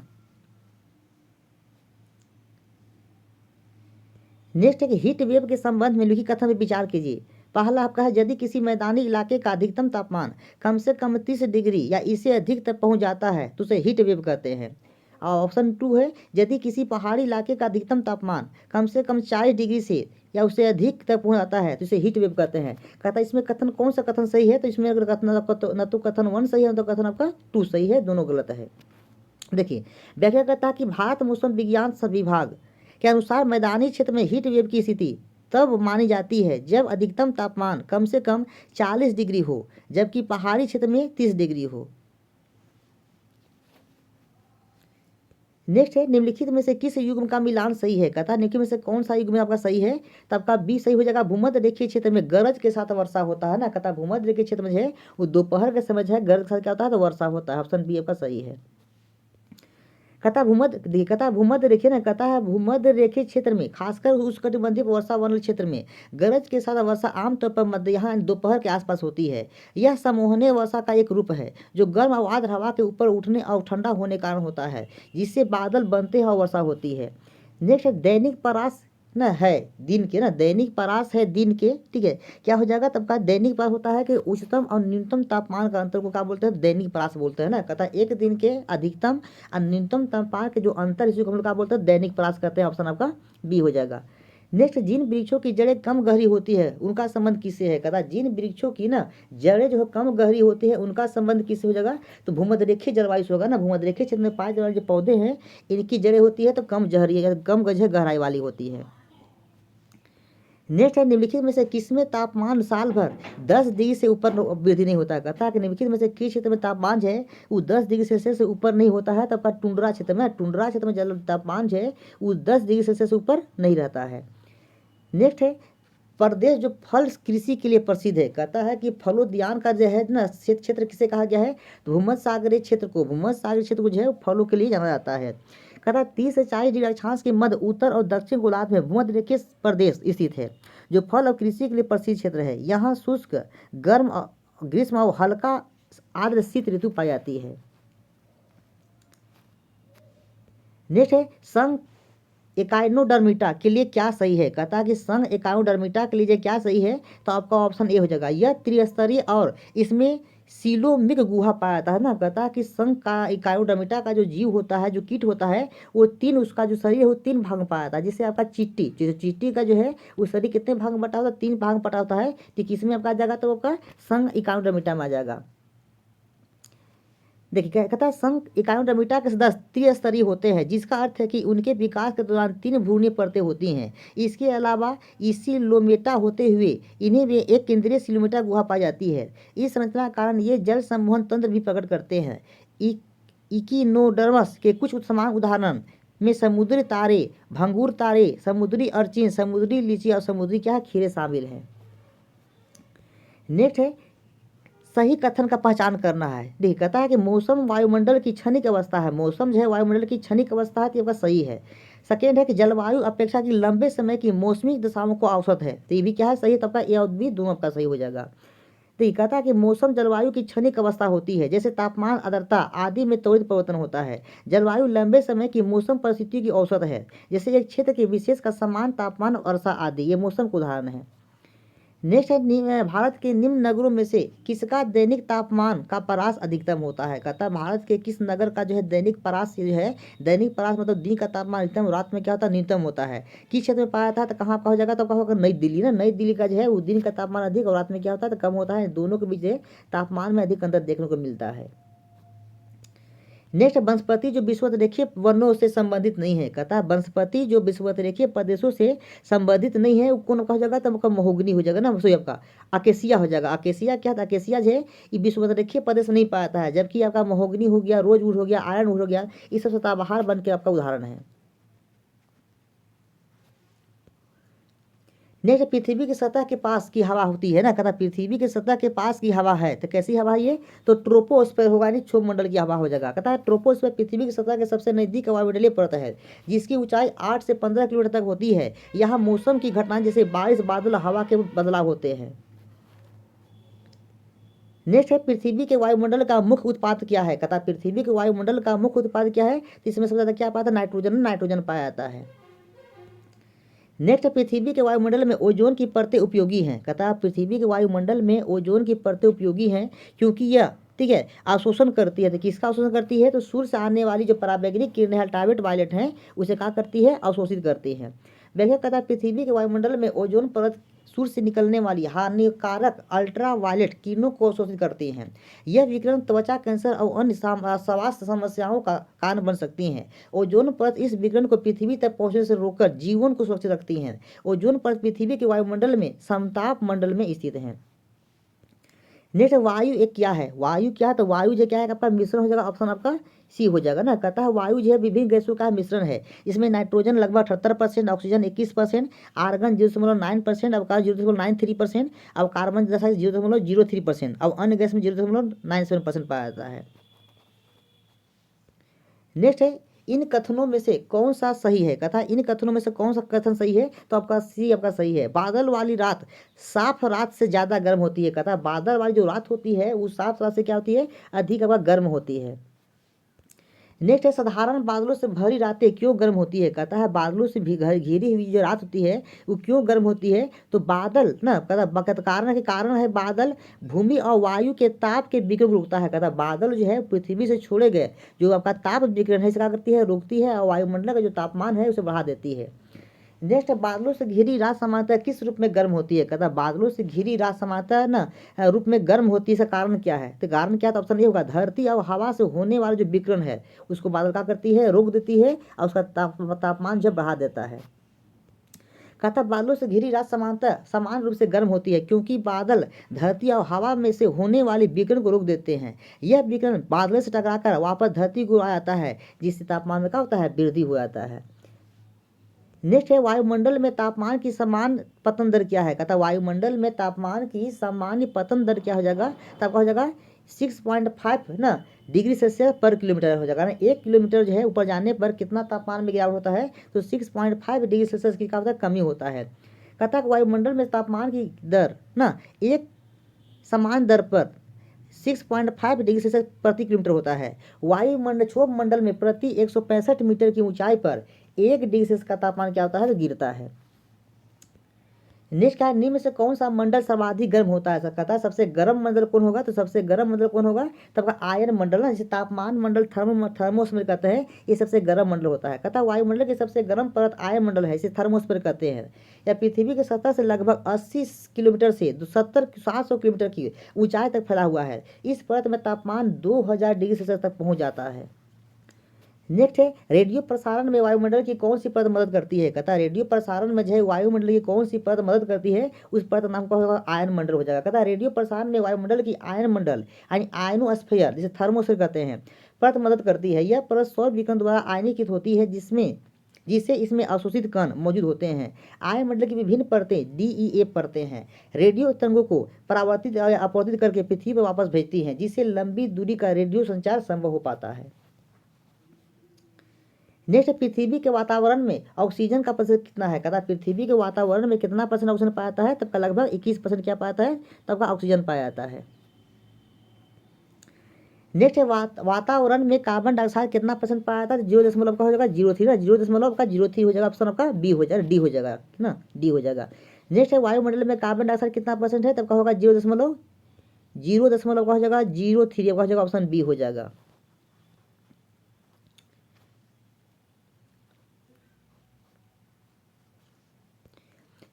Speaker 1: नेक्स्ट है कि हीट वेव के संबंध में लिखित कथन में विचार कीजिए। पहला आपका है, यदि किसी मैदानी इलाके का अधिकतम तापमान कम से कम 30 डिग्री या इससे अधिक तक पहुंच जाता है तो उसे हीट वेव कहते हैं। और ऑप्शन 2 है, यदि किसी पहाड़ी इलाके का अधिकतम तापमान कम से कम 40 डिग्री से या उससे अधिक तक पहुंच जाता है तो इसे हीट वेव कहते हैं। कहता है इसमें कथन कौन सा कथन सही है? तो इसमें अगर कथन आपका न तो कथन 1 सही है, न तो कथन आपका 2 सही है, दोनों गलत है। देखिए, व्याख्या करता है कि भारत मौसम विज्ञान विभाग के अनुसार मैदानी क्षेत्र में हीट वेव की स्थिति तब मानी जाती है जब अधिकतम तापमान कम से कम 40 डिग्री हो, जबकि पहाड़ी क्षेत्र में 30 डिग्री हो। नेक्स्ट है, निम्नलिखित में से किस युग्म का मिलान सही है? कहता है निम्नलिखित में से कौन सा युग्म आपका सही है? तो आपका बी सही हो जाएगा। भूमध्य रेखीय क्षेत्र में गरज के साथ वर्षा होता है ना। कहता है भूमध्य रेखीय क्षेत्र में जो है वो दोपहर के समय जो है गरज के साथ क्या होता है? तो वर्षा होता है। ऑप्शन बी आपका सही है। कहता भूमध्य रेखीय ना, कहता है भूमध्य रेखीय क्षेत्र में खासकर उष्णकटिबंधीय वर्षा वनल क्षेत्र में गरज के साथ वर्षा आमतौर पर मध्य यहाँ दोपहर के आसपास होती है। यह समूहनीय वर्षा का एक रूप है जो गर्म और आर्द्र हवा के ऊपर उठने और ठंडा होने के कारण होता है, जिससे बादल बनते हैं और वर्षा होती है। नेक्स्ट, दैनिक परास ना है दिन के ना, दैनिक परास है दिन के। ठीक है, क्या हो जाएगा? तब का दैनिक परास होता है कि उच्चतम और न्यूनतम तापमान का अंतर को क्या बोलते हैं? दैनिक परास बोलते हैं ना। कहता है एक दिन के अधिकतम और न्यूनतम तापमान के जो अंतर इसी को हम लोग क्या बोलते हैं? दैनिक परास कहते हैं। ऑप्शन आपका बी हो जाएगा। नेक्स्ट, जिन वृक्षों की जड़ें कम गहरी होती है उनका संबंध किससे है? कहता है जिन वृक्षों की ना जड़ें जो है कम गहरी होती है उनका संबंध किससे हो जाएगा? तो भूमध्य रेखीय जलवायु से होगा ना। भूमध्य रेखीय क्षेत्र में पाए जाने वाले जो पौधे हैं इनकी जड़ें होती है तो कम गहराई वाली होती है। नेक्स्ट है, निम्नलिखित में से किसमें तापमान साल भर 10 डिग्री से ऊपर वृद्धि नहीं होता है। कहता है कि निम्नलिखित में से किस क्षेत्र में तापमान जो है वो 10 डिग्री सेल्सियस से ऊपर नहीं होता है। तो आपका टुंड्रा क्षेत्र में जल तापमान जो है वो 10 डिग्री सेल्सियस से ऊपर नहीं रहता है। नेक्स्ट है, प्रदेश जो फल कृषि के लिए प्रसिद्ध है। कहता है कि फलोद्यान का जो है ना क्षेत्र किसे कहा गया है, तो भूमध्य क्षेत्र को जो है फलों के लिए जाना जाता है। कहता है 30 से 40 डिग्री अक्षांश के मध्य उत्तर और दक्षिण गोलार्ध में भूमध्य रेखीय प्रदेश स्थित है, जो फल और कृषि के लिए प्रसिद्ध क्षेत्र है। यहाँ शुष्क ग्रीष्म और हल्का आर्द्र शीत ऋतु पाई जाती है। नेक्स्ट है, संघ एकाइनोडर्मिटा के लिए क्या सही है। कहता है कि संघ एकाइनोडर्मिटा के लिए क्या सही है, तो आपका ऑप्शन ए हो जाएगा। यह त्रिस्तरीय और इसमें सीलोमिक गुहा पाया जाता है ना। कहता है कि संघ का एकाइनोडर्मिटा का जो जीव होता है, जो कीट होता है, वो तीन, उसका जो शरीर है वो 3 भाग में पाया जाता है। जैसे आपका चींटी का जो है वो शरीर कितने भाग में बटा होता है, 3 भाग में बटा होता है। तो किसमें आपका आ जाएगा, तो आपका संघ एकाइनोडर्मिटा में आ जाएगा। देखिए कहता है संघ एकाइनोडर्मिटा के सदस्य त्रिस्तरीय होते हैं, जिसका अर्थ है कि उनके विकास के दौरान 3 भ्रूणीय परतें होती हैं। इसके अलावा इसिलोमेटा होते हुए इन्हें भी एक केंद्रीय सिलोमेटा गुहा पाई जाती है। इस संरचना के कारण ये जल संवहन तंत्र भी प्रकट करते हैं। इकिनोडर्मस के कुछ समान उदाहरण में समुद्री तारे, भंगूर तारे, समुद्री अर्चिन, समुद्री लीची और समुद्री क्या है, खीरे शामिल हैं। नेक्स्ट है, सही कथन का पहचान करना है। देखिए कहता है कि मौसम वायुमंडल की क्षणिक अवस्था है। मौसम जो है वायुमंडल की क्षणिक अवस्था है, तो ये आपका सही है। सेकेंड है कि जलवायु अपेक्षा की लंबे समय की मौसमी दशाओं को औसत है, तो ये भी क्या है, सही है। तो आपका ए और बी दोनों आपका सही हो जाएगा। तो ये कहता है कि मौसम जलवायु की क्षणिक अवस्था होती है, जैसे तापमान, आर्द्रता आदि में त्वरित परिवर्तन होता है। जलवायु लंबे समय की मौसम परिस्थितियों की औसत है, जैसे एक क्षेत्र के विशेष का समान तापमान, वर्षा आदि, ये मौसम के उदाहरण है। नेक्स्ट है, भारत के निम्न नगरों में से किसका दैनिक तापमान का परास अधिकतम होता है। कहता है भारत के किस नगर का जो है दैनिक परास जो है, दैनिक परास मतलब दिन का तापमान अधिकतम, रात में क्या होता है, न्यूनतम होता है। किस क्षेत्र में पाया था, तो कहाँ का हो जाएगा, तो होगा नई दिल्ली ना। नई दिल्ली का जो है वो दिन का तापमान अधिक और रात में क्या होता है, तो कम होता है। दोनों के बीच तापमान में अधिक अंतर देखने को मिलता है। नेक्स्ट, वनस्पति जो विषुवत-रेखीय वर्णों से संबंधित नहीं है। कहता है वनस्पति जो विषुवत-रेखीय प्रदेशों से संबंधित नहीं है, वो कौन का हो जाएगा, तो आपका महोगनी हो जाएगा ना, सो आपका अकेसिया हो जाएगा। अकेसिया क्या था, अकेसिया जो है ये विषुवत-रेखीय प्रदेश नहीं पाता है, जबकि आपका महोगनी हो गया, रोजवुड हो गया, आयरन वुड हो गया, ये सब सदाबहार बन के आपका उदाहरण है। नेक्स्ट, पृथ्वी की सतह के पास की हवा होती है ना। कहता पृथ्वी की सतह के पास की हवा है, तो कैसी हवा है ये, तो ट्रोपोस्फेयर होगा, यानी क्षोभमंडल की हवा हो जाएगा। कहता है ट्रोपोस्फेयर पृथ्वी की सतह के सबसे नजदीक वायुमंडलीय परत है, जिसकी ऊंचाई 8 से 15 किलोमीटर तक होती है। यहाँ मौसम की घटनाएं जैसे बारिश, बादल, हवा के बदलाव होते हैं। नेक्स्ट है, पृथ्वी के वायुमंडल का मुख्य उत्पाद क्या है। कहता पृथ्वी के वायुमंडल का मुख्य उत्पाद क्या है, तो इसमें सबसे ज्यादा क्या पाया था, नाइट्रोजन पाया जाता है। नेक्स्ट, पृथ्वी के वायुमंडल में ओजोन की परतें उपयोगी हैं। कहता है पृथ्वी के वायुमंडल में ओजोन की परतें उपयोगी हैं, क्योंकि यह ठीक है अवशोषण करती है। तो किसका अवशोषण करती है, तो सूर्य से आने वाली जो पराबैंगनी किरणें अल्ट्रावायलेट वायलेट हैं, उसे क्या करती है, अवशोषित करती है। व्याख्या कहता है पृथ्वी के वायुमंडल में ओजोन परत सूर्य से निकलने वाली हानिकारक अल्ट्रावायलेट किरणों को अवशोषित करती हैं। यह विकिरण त्वचा कैंसर और अन्य स्वास्थ्य समस्याओं का कारण बन सकती हैं। ओजोन परत इस विकिरण को पृथ्वी तक पहुंचने से रोककर जीवन को सुरक्षित रखती हैं। ओजोन परत पृथ्वी के वायुमंडल में समताप मंडल में स्थित है। नेक्स्ट, वायु एक क्या है, वायु क्या है, तो वायु जो क्या है आपका मिश्रण हो जाएगा, ऑप्शन आपका सी हो जाएगा ना। कहता है वायु जो है विभिन्न गैसों का मिश्रण है। इसमें नाइट्रोजन लगभग 78%, ऑक्सीजन 21%, आर्गन 0.9%, अवकाश 0.93%, अब कार्बन 0.03% और अन्य गैस में 0.97% पाया जाता है। नेक्स्ट है, इन कथनों में से कौन सा सही है। कहता है इन कथनों में से कौन सा कथन सही है, तो आपका सी आपका सही है। बादल वाली रात साफ रात से ज़्यादा गर्म होती है। कहता है बादल वाली जो रात होती है वो साफ रात से क्या होती है, अधिक आपका गर्म होती है। नेक्स्ट है, साधारण बादलों से भरी रातें क्यों गर्म होती है। कहता है बादलों से भी घिरी हुई जो रात होती है वो क्यों गर्म होती है, तो बादल ना कहता कारण है बादल भूमि और वायु के ताप के विकिरण को रोकता है। कहता बादल जो है पृथ्वी से छोड़े गए जो आपका ताप विकिरण है इसे क्या करती है, रोकती है, और वायुमंडल का जो तापमान है उसे बढ़ा देती है। नेक्स्ट, बादलों से घिरी रात सामान्यतः किस रूप में गर्म होती है। कहता बादलों से घिरी रात सामान्यतः ना रूप में गर्म होती है, इसका कारण क्या है, तो कारण क्या, तो ऑप्शन ये होगा धरती और हवा से होने वाला जो विकिरण है उसको बादल क्या करती है, रोक देती है और उसका तापमान जब बढ़ा देता है। कहता बादलों से घिरी रात समान रूप से गर्म होती है, क्योंकि बादल धरती और हवा में से होने वाले विकिरण को रोक देते हैं। यह विकिरण बादलों से टकराकर वापस धरती को आ जाता है, जिससे तापमान में क्या होता है, वृद्धि हो जाता है। नेक्स्ट है वायुमंडल में तापमान की समान पतन दर क्या है। कहता वायुमंडल में तापमान की सामान्य पतन दर क्या हो जाएगा, तब हो जाएगा 6.5 ना डिग्री सेल्सियस पर किलोमीटर हो जाएगा ना। 1 किलोमीटर जो है ऊपर जाने पर कितना तापमान में गिरावट होता है, तो 6.5 डिग्री सेल्सियस की क्या होता है, कमी होता है। कहता है वायुमंडल में तापमान की दर ना एक समान दर पर 6.5 डिग्री सेल्सियस प्रति किलोमीटर होता है। वायुमंडल क्षोभ मंडल में प्रति 165 मीटर की ऊंचाई पर 1 डिग्री सेल्सियस का तापमान क्या होता है, तो गिरता है। नेक्स्ट क्या है, निम्न में से कौन सा मंडल सर्वाधिक गर्म होता है। कहता है सबसे गर्म मंडल कौन होगा, तो सबसे गर्म मंडल कौन होगा, तब का आयन मंडल ना, जिसे तापमान मंडल थर्मोस्फीयर कहते हैं, ये सबसे गर्म मंडल होता है। कहता है वायुमंडल की सबसे गर्म परत आयन मंडल है, इसे थर्मोस्फीयर कहते हैं। यह पृथ्वी के सतह से लगभग 80 किलोमीटर से 700 किलोमीटर की ऊंचाई तक फैला हुआ है। इस परत में तापमान 2000 डिग्री सेल्सियस तक पहुंच जाता है। नेक्स्ट है रेडियो प्रसारण में वायुमंडल की कौन सी परत मदद करती है। कहता है रेडियो प्रसारण में जो है वायुमंडल की कौन सी परत मदद करती है, उस परत का नाम क्या होगा, आयन मंडल हो जाएगा। कहता है रेडियो प्रसारण में वायुमंडल की आयन मंडल यानी आयनोस्फीयर, जिसे थर्मोस्फीयर कहते हैं, परत मदद करती है। यह परत सौर विकिरण द्वारा आयनीकृत होती है, जिससे इसमें अवशोषित कण मौजूद होते हैं। आयन मंडल की विभिन्न परतें डीईए परतें हैं, रेडियो तरंगों को परावर्तित या अपवर्तित करके पृथ्वी पर वापस भेजती हैं, जिससे लंबी दूरी का रेडियो संचार संभव हो पाता है। नेक्स्ट पृथ्वी के वातावरण में ऑक्सीजन का प्रतिशत कितना है। कहता है पृथ्वी के वातावरण में कितना % ऑक्सीजन पाया जाता है, तब का लगभग 21% क्या पाया जाता है, तब का ऑक्सीजन पाया जाता है। नेक्स्ट है वातावरण में कार्बन डाइऑक्साइड कितना % पाया जाता है, 0 का हो जाएगा 0.3 ना, 0.03 हो जाएगा, ऑप्शन आपका बी हो जाएगा, डी हो जाएगा ना, डी हो जाएगा। नेक्स्ट है वायुमंडल में कार्बन डाइऑक्साइड कितना % है, तब का होगा 0.0 का हो जाएगा 0.3 का हो जाएगा, ऑप्शन बी हो जाएगा।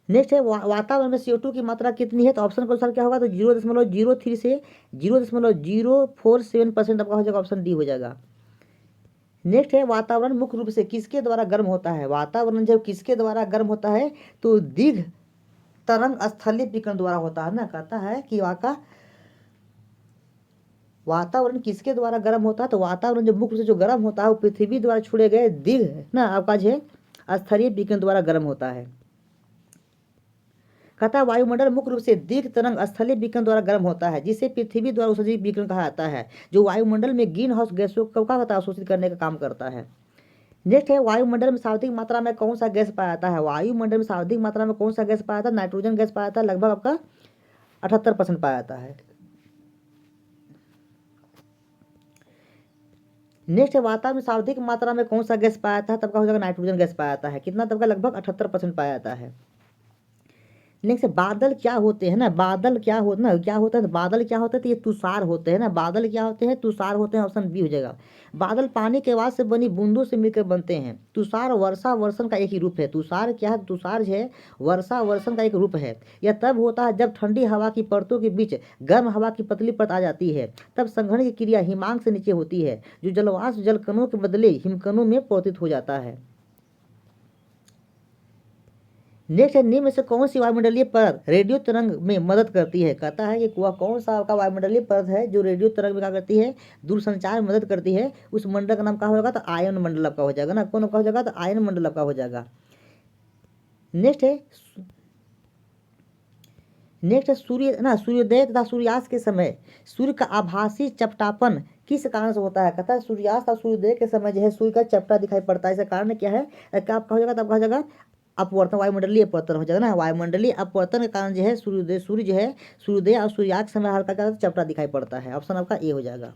Speaker 1: नेक्स्ट है वातावरण में CO2 की मात्रा कितनी है, तो ऑप्शन के अनुसार क्या होगा, तो 0.03 से 0.047% आपका हो जाएगा, ऑप्शन डी हो जाएगा। नेक्स्ट है वातावरण मुख्य रूप से किसके द्वारा गर्म होता है। वातावरण जब किसके द्वारा गर्म होता है, तो दीर्घ तरंग स्थलीय विकिरण द्वारा होता है ना। कहता है कि वातावरण किसके द्वारा गर्म होता है, तो वातावरण जो मुख्य रूप से जो गर्म होता है वो पृथ्वी द्वारा छोड़े गए दीर्घ ना आपका जो है स्थलीय विकिरण द्वारा गर्म होता है। कहता है वायुमंडल मुख्य रूप से दीर्घ तरंग स्थलीय विकिरण द्वारा गर्म होता है, जिसे पृथ्वी द्वारा उत्सर्जित विकिरण कहा जाता है, जो वायुमंडल में ग्रीन हाउस गैसों को क्या होता है, अवशोषित करने का काम करता है। नेक्स्ट है वायुमंडल में सर्वाधिक मात्रा में कौन सा गैस पाया जाता है। वायुमंडल में सर्वाधिक मात्रा में कौन सा गैस पाया जाता है, नाइट्रोजन गैस पाया जाता है, लगभग आपका 78% पाया जाता है। नेक्स्ट है वातावरण में सर्वाधिक मात्रा में कौन सा गैस पाया जाता है, तब का हो जाएगा नाइट्रोजन गैस पाया जाता है, कितना, तब का लगभग 78% पाया जाता है। नेक्स्ट बादल क्या होते हैं ना, बादल क्या होता है, तो बादल क्या होता है, तो ये तुषार होते हैं ना। बादल क्या होते हैं, तुषार होते हैं, ऑप्शन बी हो जाएगा। बादल पानी के वाष्प से बनी बूंदों से मिलकर बनते हैं। तुषार वर्षा वर्षण का एक ही रूप है। तुषार क्या है, तुषार जो है वर्षा वर्षण का एक रूप है। यह तब होता है जब ठंडी हवा की परतों के बीच गर्म हवा की पतली परत आ जाती है, तब संघनन की क्रिया हिमांक से नीचे होती है, जो जलवाष्प जलकणों के बदले हिमकणों में परिवर्तित हो जाता है। नेक्स्ट है निम्न में से कौन सी वायुमंडलीय परत रेडियो तरंग में मदद करती है। कहता है कि वह कौन सा आपका वायुमंडलीय परत है जो रेडियो तरंग में क्या करती है, दूरसंचार में मदद करती है। उस मंडल का नाम क्या होगा, तो आयन मंडल आपका हो जाएगा ना, कौन का हो जाएगा, तो आयन मंडल आपका हो जाएगा। नेक्स्ट है सूर्योदय तथा सूर्यास्त के समय सूर्य का आभासी चपटापन किस कारण से होता है। कहता है सूर्यास्त और सूर्योदय के समय जो है सूर्य का चपटा दिखाई पड़ता है, इसका कारण क्या है, क्या आपका हो जाएगा, तब हो जाएगा अपवर्तन, वायुमंडलीय अपवर्तन हो जाएगा ना। वायुमंडलीय अपवर्तन के कारण जो है सूर्योदय और सूर्यास्त के समय हल्का क्या चपटा दिखाई पड़ता है, ऑप्शन आपका ए हो जाएगा।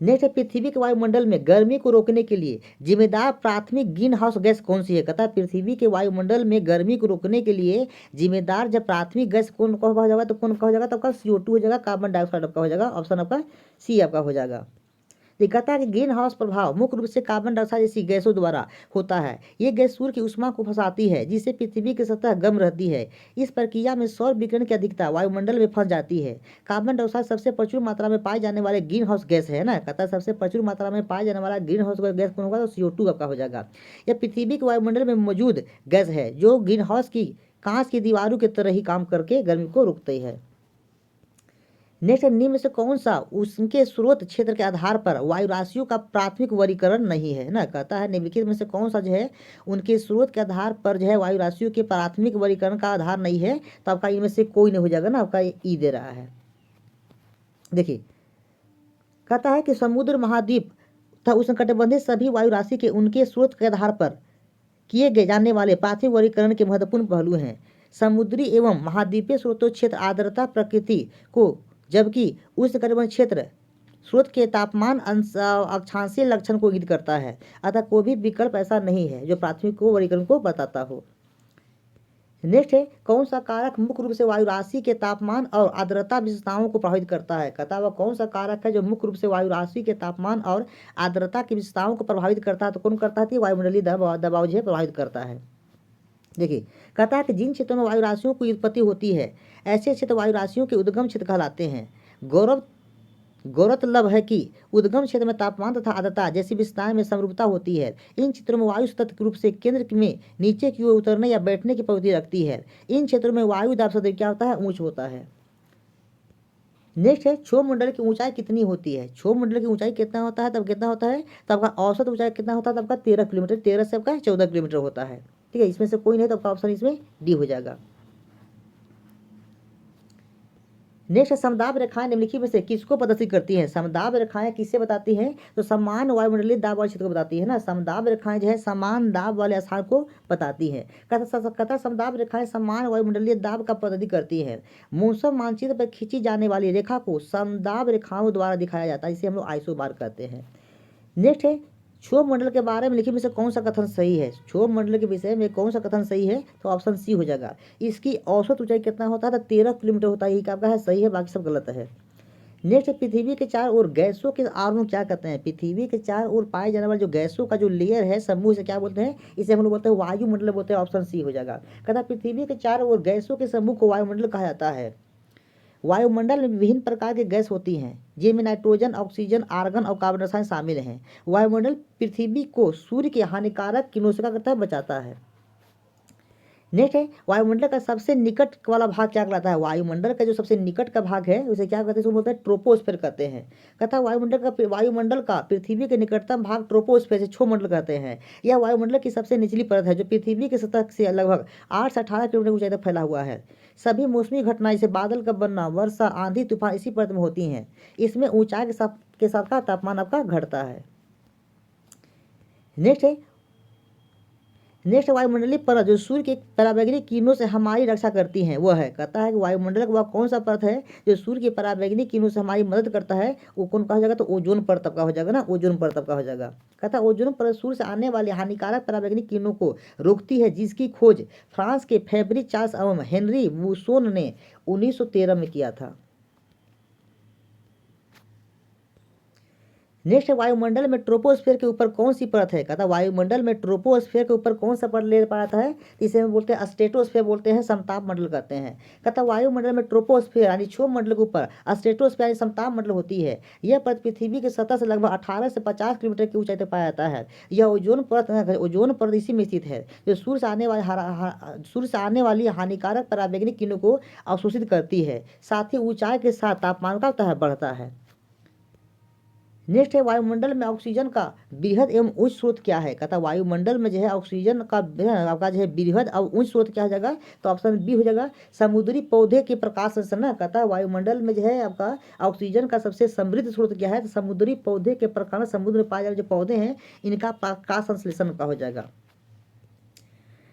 Speaker 1: नेक्स्ट है पृथ्वी के वायुमंडल में गर्मी को रोकने के लिए जिम्मेदार प्राथमिक ग्रीन हाउस गैस कौन सी है। कहता है पृथ्वी के वायुमंडल में गर्मी को रोकने के लिए जिम्मेदार जब प्राथमिक गैस कौन का हो जाएगा, तो कौन का हो जाएगा, तो आपका CO2 हो जाएगा, कार्बन डाइऑक्साइड आपका हो जाएगा, ऑप्शन आपका सी आपका हो जाएगा। कहता है कि ग्रीन हाउस प्रभाव मुख्य रूप से कार्बन डाइऑक्साइड जैसी गैसों द्वारा होता है। ये गैस सूर्य की ऊष्मा को फंसाती है, जिससे पृथ्वी की सतह गर्म रहती है। इस प्रक्रिया में सौर विकिरण की अधिकता वायुमंडल में फंस जाती है। कार्बन डाइऑक्साइड सबसे प्रचुर मात्रा में पाए जाने वाले ग्रीन हाउस गैस है ना। कहता है सबसे प्रचुर मात्रा में पाए जाने वाला ग्रीन हाउस गैस कौन होगा, तो CO2 आपका हो जाएगा। यह पृथ्वी के वायुमंडल में मौजूद गैस है जो ग्रीन हाउस की कांच की दीवारों की तरह ही काम करके गर्मी को रोकती है। नेक्स्ट, निम्न में से कौन सा उसके स्रोत क्षेत्र के आधार पर वायु राशियों का प्राथमिक वर्गीकरण नहीं है ना। कहता है निम्नलिखित में से कौन सा जो है उनके स्रोत के आधार पर जो है वायु राशियों के प्राथमिक वर्गीकरण का आधार नहीं है, तो आपका इनमें से कोई नहीं हो जाएगा ना। आपका ई दे रहा है। देखिए कहता है कि समुद्र, महाद्वीप तथा उष्णकटिबंधीय सभी वायु राशि के उनके स्रोत के आधार पर किए गए जाने वाले प्राथमिक वर्गीकरण के महत्वपूर्ण पहलू हैं। समुद्री एवं महाद्वीपीय स्रोतों क्षेत्र आर्द्रता प्रकृति को, जबकि उष्णकटिबंधीय क्षेत्र स्रोत के तापमान अक्षांशीय लक्षण को इंगित करता है। अतः कोई भी विकल्प ऐसा नहीं है जो प्राथमिक वर्गीकरण को बताता हो। नेक्स्ट है, कौन सा कारक मुख्य रूप से वायु राशि के तापमान और आर्द्रता विशेषताओं को प्रभावित करता है। कहता है कौन सा कारक है जो मुख्य रूप से वायु राशि के तापमान और आर्द्रता की विशेषताओं को प्रभावित करता है, तो कौन करता है, तो वायुमंडलीय दबाव जो है प्रभावित करता है। देखिए कहता है कि जिन क्षेत्रों में वायु राशियों की उत्पत्ति होती है, ऐसे क्षेत्र वायु राशियों के उद्गम क्षेत्र कहलाते हैं। गौरतलब है कि उद्गम क्षेत्र में तापमान तथा आर्द्रता जैसी विशेषताएं में समरूपता होती है। इन क्षेत्रों में वायु सतत रूप से केंद्र में नीचे की ओर उतरने या बैठने की प्रवृत्ति रखती है। इन क्षेत्रों में वायु दाब सदैव क्या होता है, ऊंच होता है। नेक्स्ट है, क्षोभ मंडल की ऊंचाई कितनी होती है। क्षोभ मंडल की ऊंचाई कितना होता है, तब कितना होता है, तब आपका औसत ऊंचाई कितना होता है, तब आपका 13 किलोमीटर, 13 से आपका 14 किलोमीटर होता है। ठीक है, इसमें से कोई नहीं, तो आपका ऑप्शन इसमें डी हो जाएगा। नेक्स्ट, समदाब रेखाएं निम्नलिखित में से किसको प्रदर्शित करती हैं। समदाब रेखाएं किससे बताती हैं, तो समान वायुमंडलीय दाब वाले क्षेत्र को बताती है ना। समदाब रेखाएं जो है समान दाब वाले स्थान को बताती हैं। कथा समदाब रेखाएं समान वायुमंडलीय दाब का प्रतिनिधित्व करती हैं। मौसम मानचित्र पर खींची जाने वाली रेखा को समदाब रेखाओं द्वारा दिखाया जाता है, जिसे हम लोग आइसोबार कहते हैं। नेक्स्ट है, क्षोभ मंडल के बारे में लिखित में से कौन सा कथन सही है। क्षोभ मंडल के विषय में कौन सा कथन सही है, तो ऑप्शन सी हो जाएगा। इसकी औसत ऊंचाई कितना होता है, तो 13 किलोमीटर होता है। ये आपका है सही है, बाकी सब गलत है। नेक्स्ट, पृथ्वी के चार ओर गैसों के आवरण क्या कहते हैं। पृथ्वी के चार ओर पाए जाने वाले जो गैसों का जो लेयर है, समूह, से क्या बोलते हैं, इसे हम लोग बोलते हैं वायुमंडल बोलते हैं। ऑप्शन सी हो जाएगा। कहता पृथ्वी के चारों ओर गैसों के समूह को वायुमंडल कहा जाता है। वायुमंडल में विभिन्न प्रकार के गैस होती हैं, जिनमें नाइट्रोजन, ऑक्सीजन, आर्गन और कार्बन डाइऑक्साइड शामिल हैं। वायुमंडल पृथ्वी को सूर्य के हानिकारक किरणों से क्या करता है, बचाता है। नेक्स्ट है, वायुमंडल का सबसे निकट वाला भाग क्या कहलाता है। वायुमंडल का जो सबसे निकट का भाग है उसे क्या कहते हैं, उसको बोलते हैं ट्रोपोस्फेयर कहते हैं। कहता है वायुमंडल का पृथ्वी के निकटतम भाग ट्रोपोस्फेयर से क्षोभमंडल कहते हैं। यह वायुमंडल की सबसे निचली परत है जो पृथ्वी की सतह से लगभग 8 से 18 किलोमीटर ऊंचाई तक फैला हुआ है। सभी मौसमी घटनाएं जैसे बादल का बनना, वर्षा, आंधी, तूफान इसी परत में होती हैं। इसमें ऊंचाई के साथ का तापमान आपका घटता है। नेक्स्ट वायुमंडलीय परत जो सूर्य के पराबैंगनी किरणों से हमारी रक्षा करती हैं, वह है। कहता है कि वायुमंडल का वह कौन सा परत है जो सूर्य के पराबैंगनी किरणों से हमारी मदद करता है, वो कौन कहा जाएगा, तो ओजोन परत का हो जाएगा ना। ओजोन परत का हो जाएगा। कहता है ओजोन परत सूर्य से आने वाली हानिकारक पराबैंगनी किरणों को रोकती है, जिसकी खोज फ्रांस के फेब्री चार्ल्स एवं हेनरी बुसोन ने 1913 में किया था। नेक्स्ट, वायुमंडल में ट्रोपोस्फेयर के ऊपर कौन सी परत है। कहता है वायुमंडल में ट्रोपोस्फेयर के ऊपर कौन सा परत ले पाता है, इसे हम बोलते हैं स्ट्रेटोस्फेयर बोलते हैं, समताप मंडल कहते हैं। कहता है वायुमंडल में ट्रोपोस्फेयर यानी क्षोभ मंडल के ऊपर स्ट्रेटोस्फेयर यानी समताप मंडल होती है। यह परत पृथ्वी की सतह से लगभग 18 से 50 किलोमीटर की ऊंचाई तक पाया जाता है। यह ओजोन परत इसी में स्थित है जो सूर्य से आने वाली हानिकारक पराबैंगनी किरणों को अवशोषित करती है, साथ ही ऊंचाई के साथ तापमान का बढ़ता है। नेक्स्ट है, वायुमंडल में ऑक्सीजन का बृहद एवं उच्च स्रोत क्या है। कहता है वायुमंडल में जो है ऑक्सीजन का आपका जो है बृहद और उच्च स्रोत क्या हो जाएगा, तो ऑप्शन बी हो जाएगा, समुद्री पौधे के प्रकाश संश्लेषण। कहता है वायुमंडल में जो है आपका ऑक्सीजन का सबसे समृद्ध स्रोत क्या है, तो समुद्री पौधे के प्रकाश, समुद्र में पाए जाने जो पौधे हैं इनका प्रकाश संश्लेषण का हो जाएगा।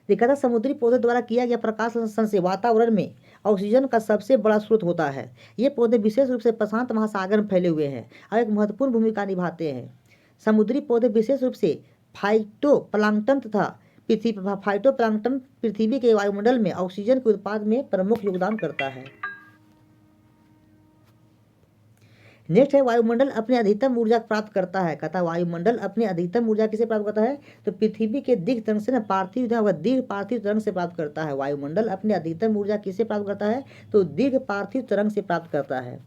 Speaker 1: देखा था समुद्री पौधे द्वारा किया गया प्रकाश संश्लेषण से वातावरण में ऑक्सीजन का सबसे बड़ा स्रोत होता है। ये पौधे विशेष रूप से प्रशांत महासागर में फैले हुए हैं और एक महत्वपूर्ण भूमिका निभाते हैं। समुद्री पौधे विशेष रूप से फाइटोप्लैंक्टन पृथ्वी के वायुमंडल में ऑक्सीजन के उत्पादन में प्रमुख योगदान करता है। नेक्स्ट है वायुमंडल अपनी अधिकतम ऊर्जा प्राप्त करता है। कहता है वायुमंडल अपनी अधिकतम ऊर्जा किसे प्राप्त करता है, तो पृथ्वी के दीर्घ तरंग से ना दीर्घ पार्थिव तरंग से प्राप्त करता है। वायुमंडल अपनी अधिकतम ऊर्जा किसे प्राप्त करता है, तो दीर्घ पार्थिव तरंग से प्राप्त करता है।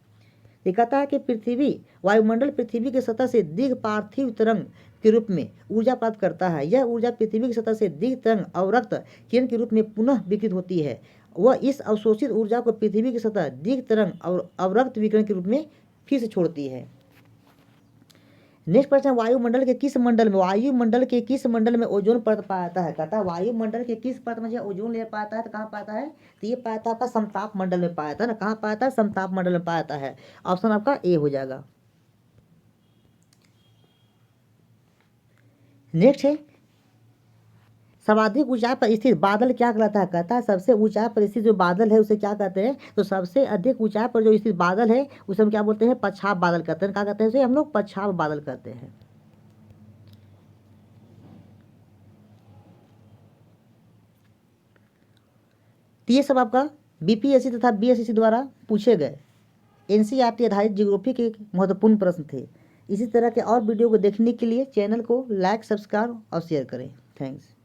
Speaker 1: ये कहता है कि वायुमंडल पृथ्वी की सतह से दीर्घ पार्थिव तरंग के रूप में ऊर्जा प्राप्त करता है। यह ऊर्जा पृथ्वी की सतह से दीर्घ तरंग अवरक्त किरण के रूप में पुनः विकिरित होती है। वह इस अवशोषित ऊर्जा को पृथ्वी की सतह दीर्घ तरंग और अवरक्त विकिरण के रूप में फिर से छोड़ती है। नेक्स्ट प्रश्न, वायुमंडल के किस मंडल में ओजोन परत पाया जाता है। कहता है वायुमंडल के किस परत में ओजोन लेयर पाता है, तो कहाँ पाता है, तो ये पाता है आपका समताप मंडल में पाया जाता है ना। कहाँ पाता है, समताप मंडल में पाया जाता है। ऑप्शन आपका ए हो जाएगा। नेक्स्ट है सर्वाधिक ऊंचाई पर स्थित बादल क्या कहलाता है। कहता है सबसे ऊंचाई पर स्थित जो बादल है उसे क्या कहते हैं, तो सबसे अधिक ऊंचाई पर जो स्थित बादल है उसे हम क्या बोलते हैं, पछाव बादल कहते हैं। क्या कहते हैं उसे हम लोग, पछाव बादल कहते हैं। तो ये सब आपका बीपीएससी तथा बीएसएससी द्वारा पूछे गए एनसीईआरटी आधारित ज्योग्राफी के महत्वपूर्ण प्रश्न थे। इसी तरह के और वीडियो को देखने के लिए चैनल को लाइक, सब्सक्राइब और शेयर करें। थैंक्स।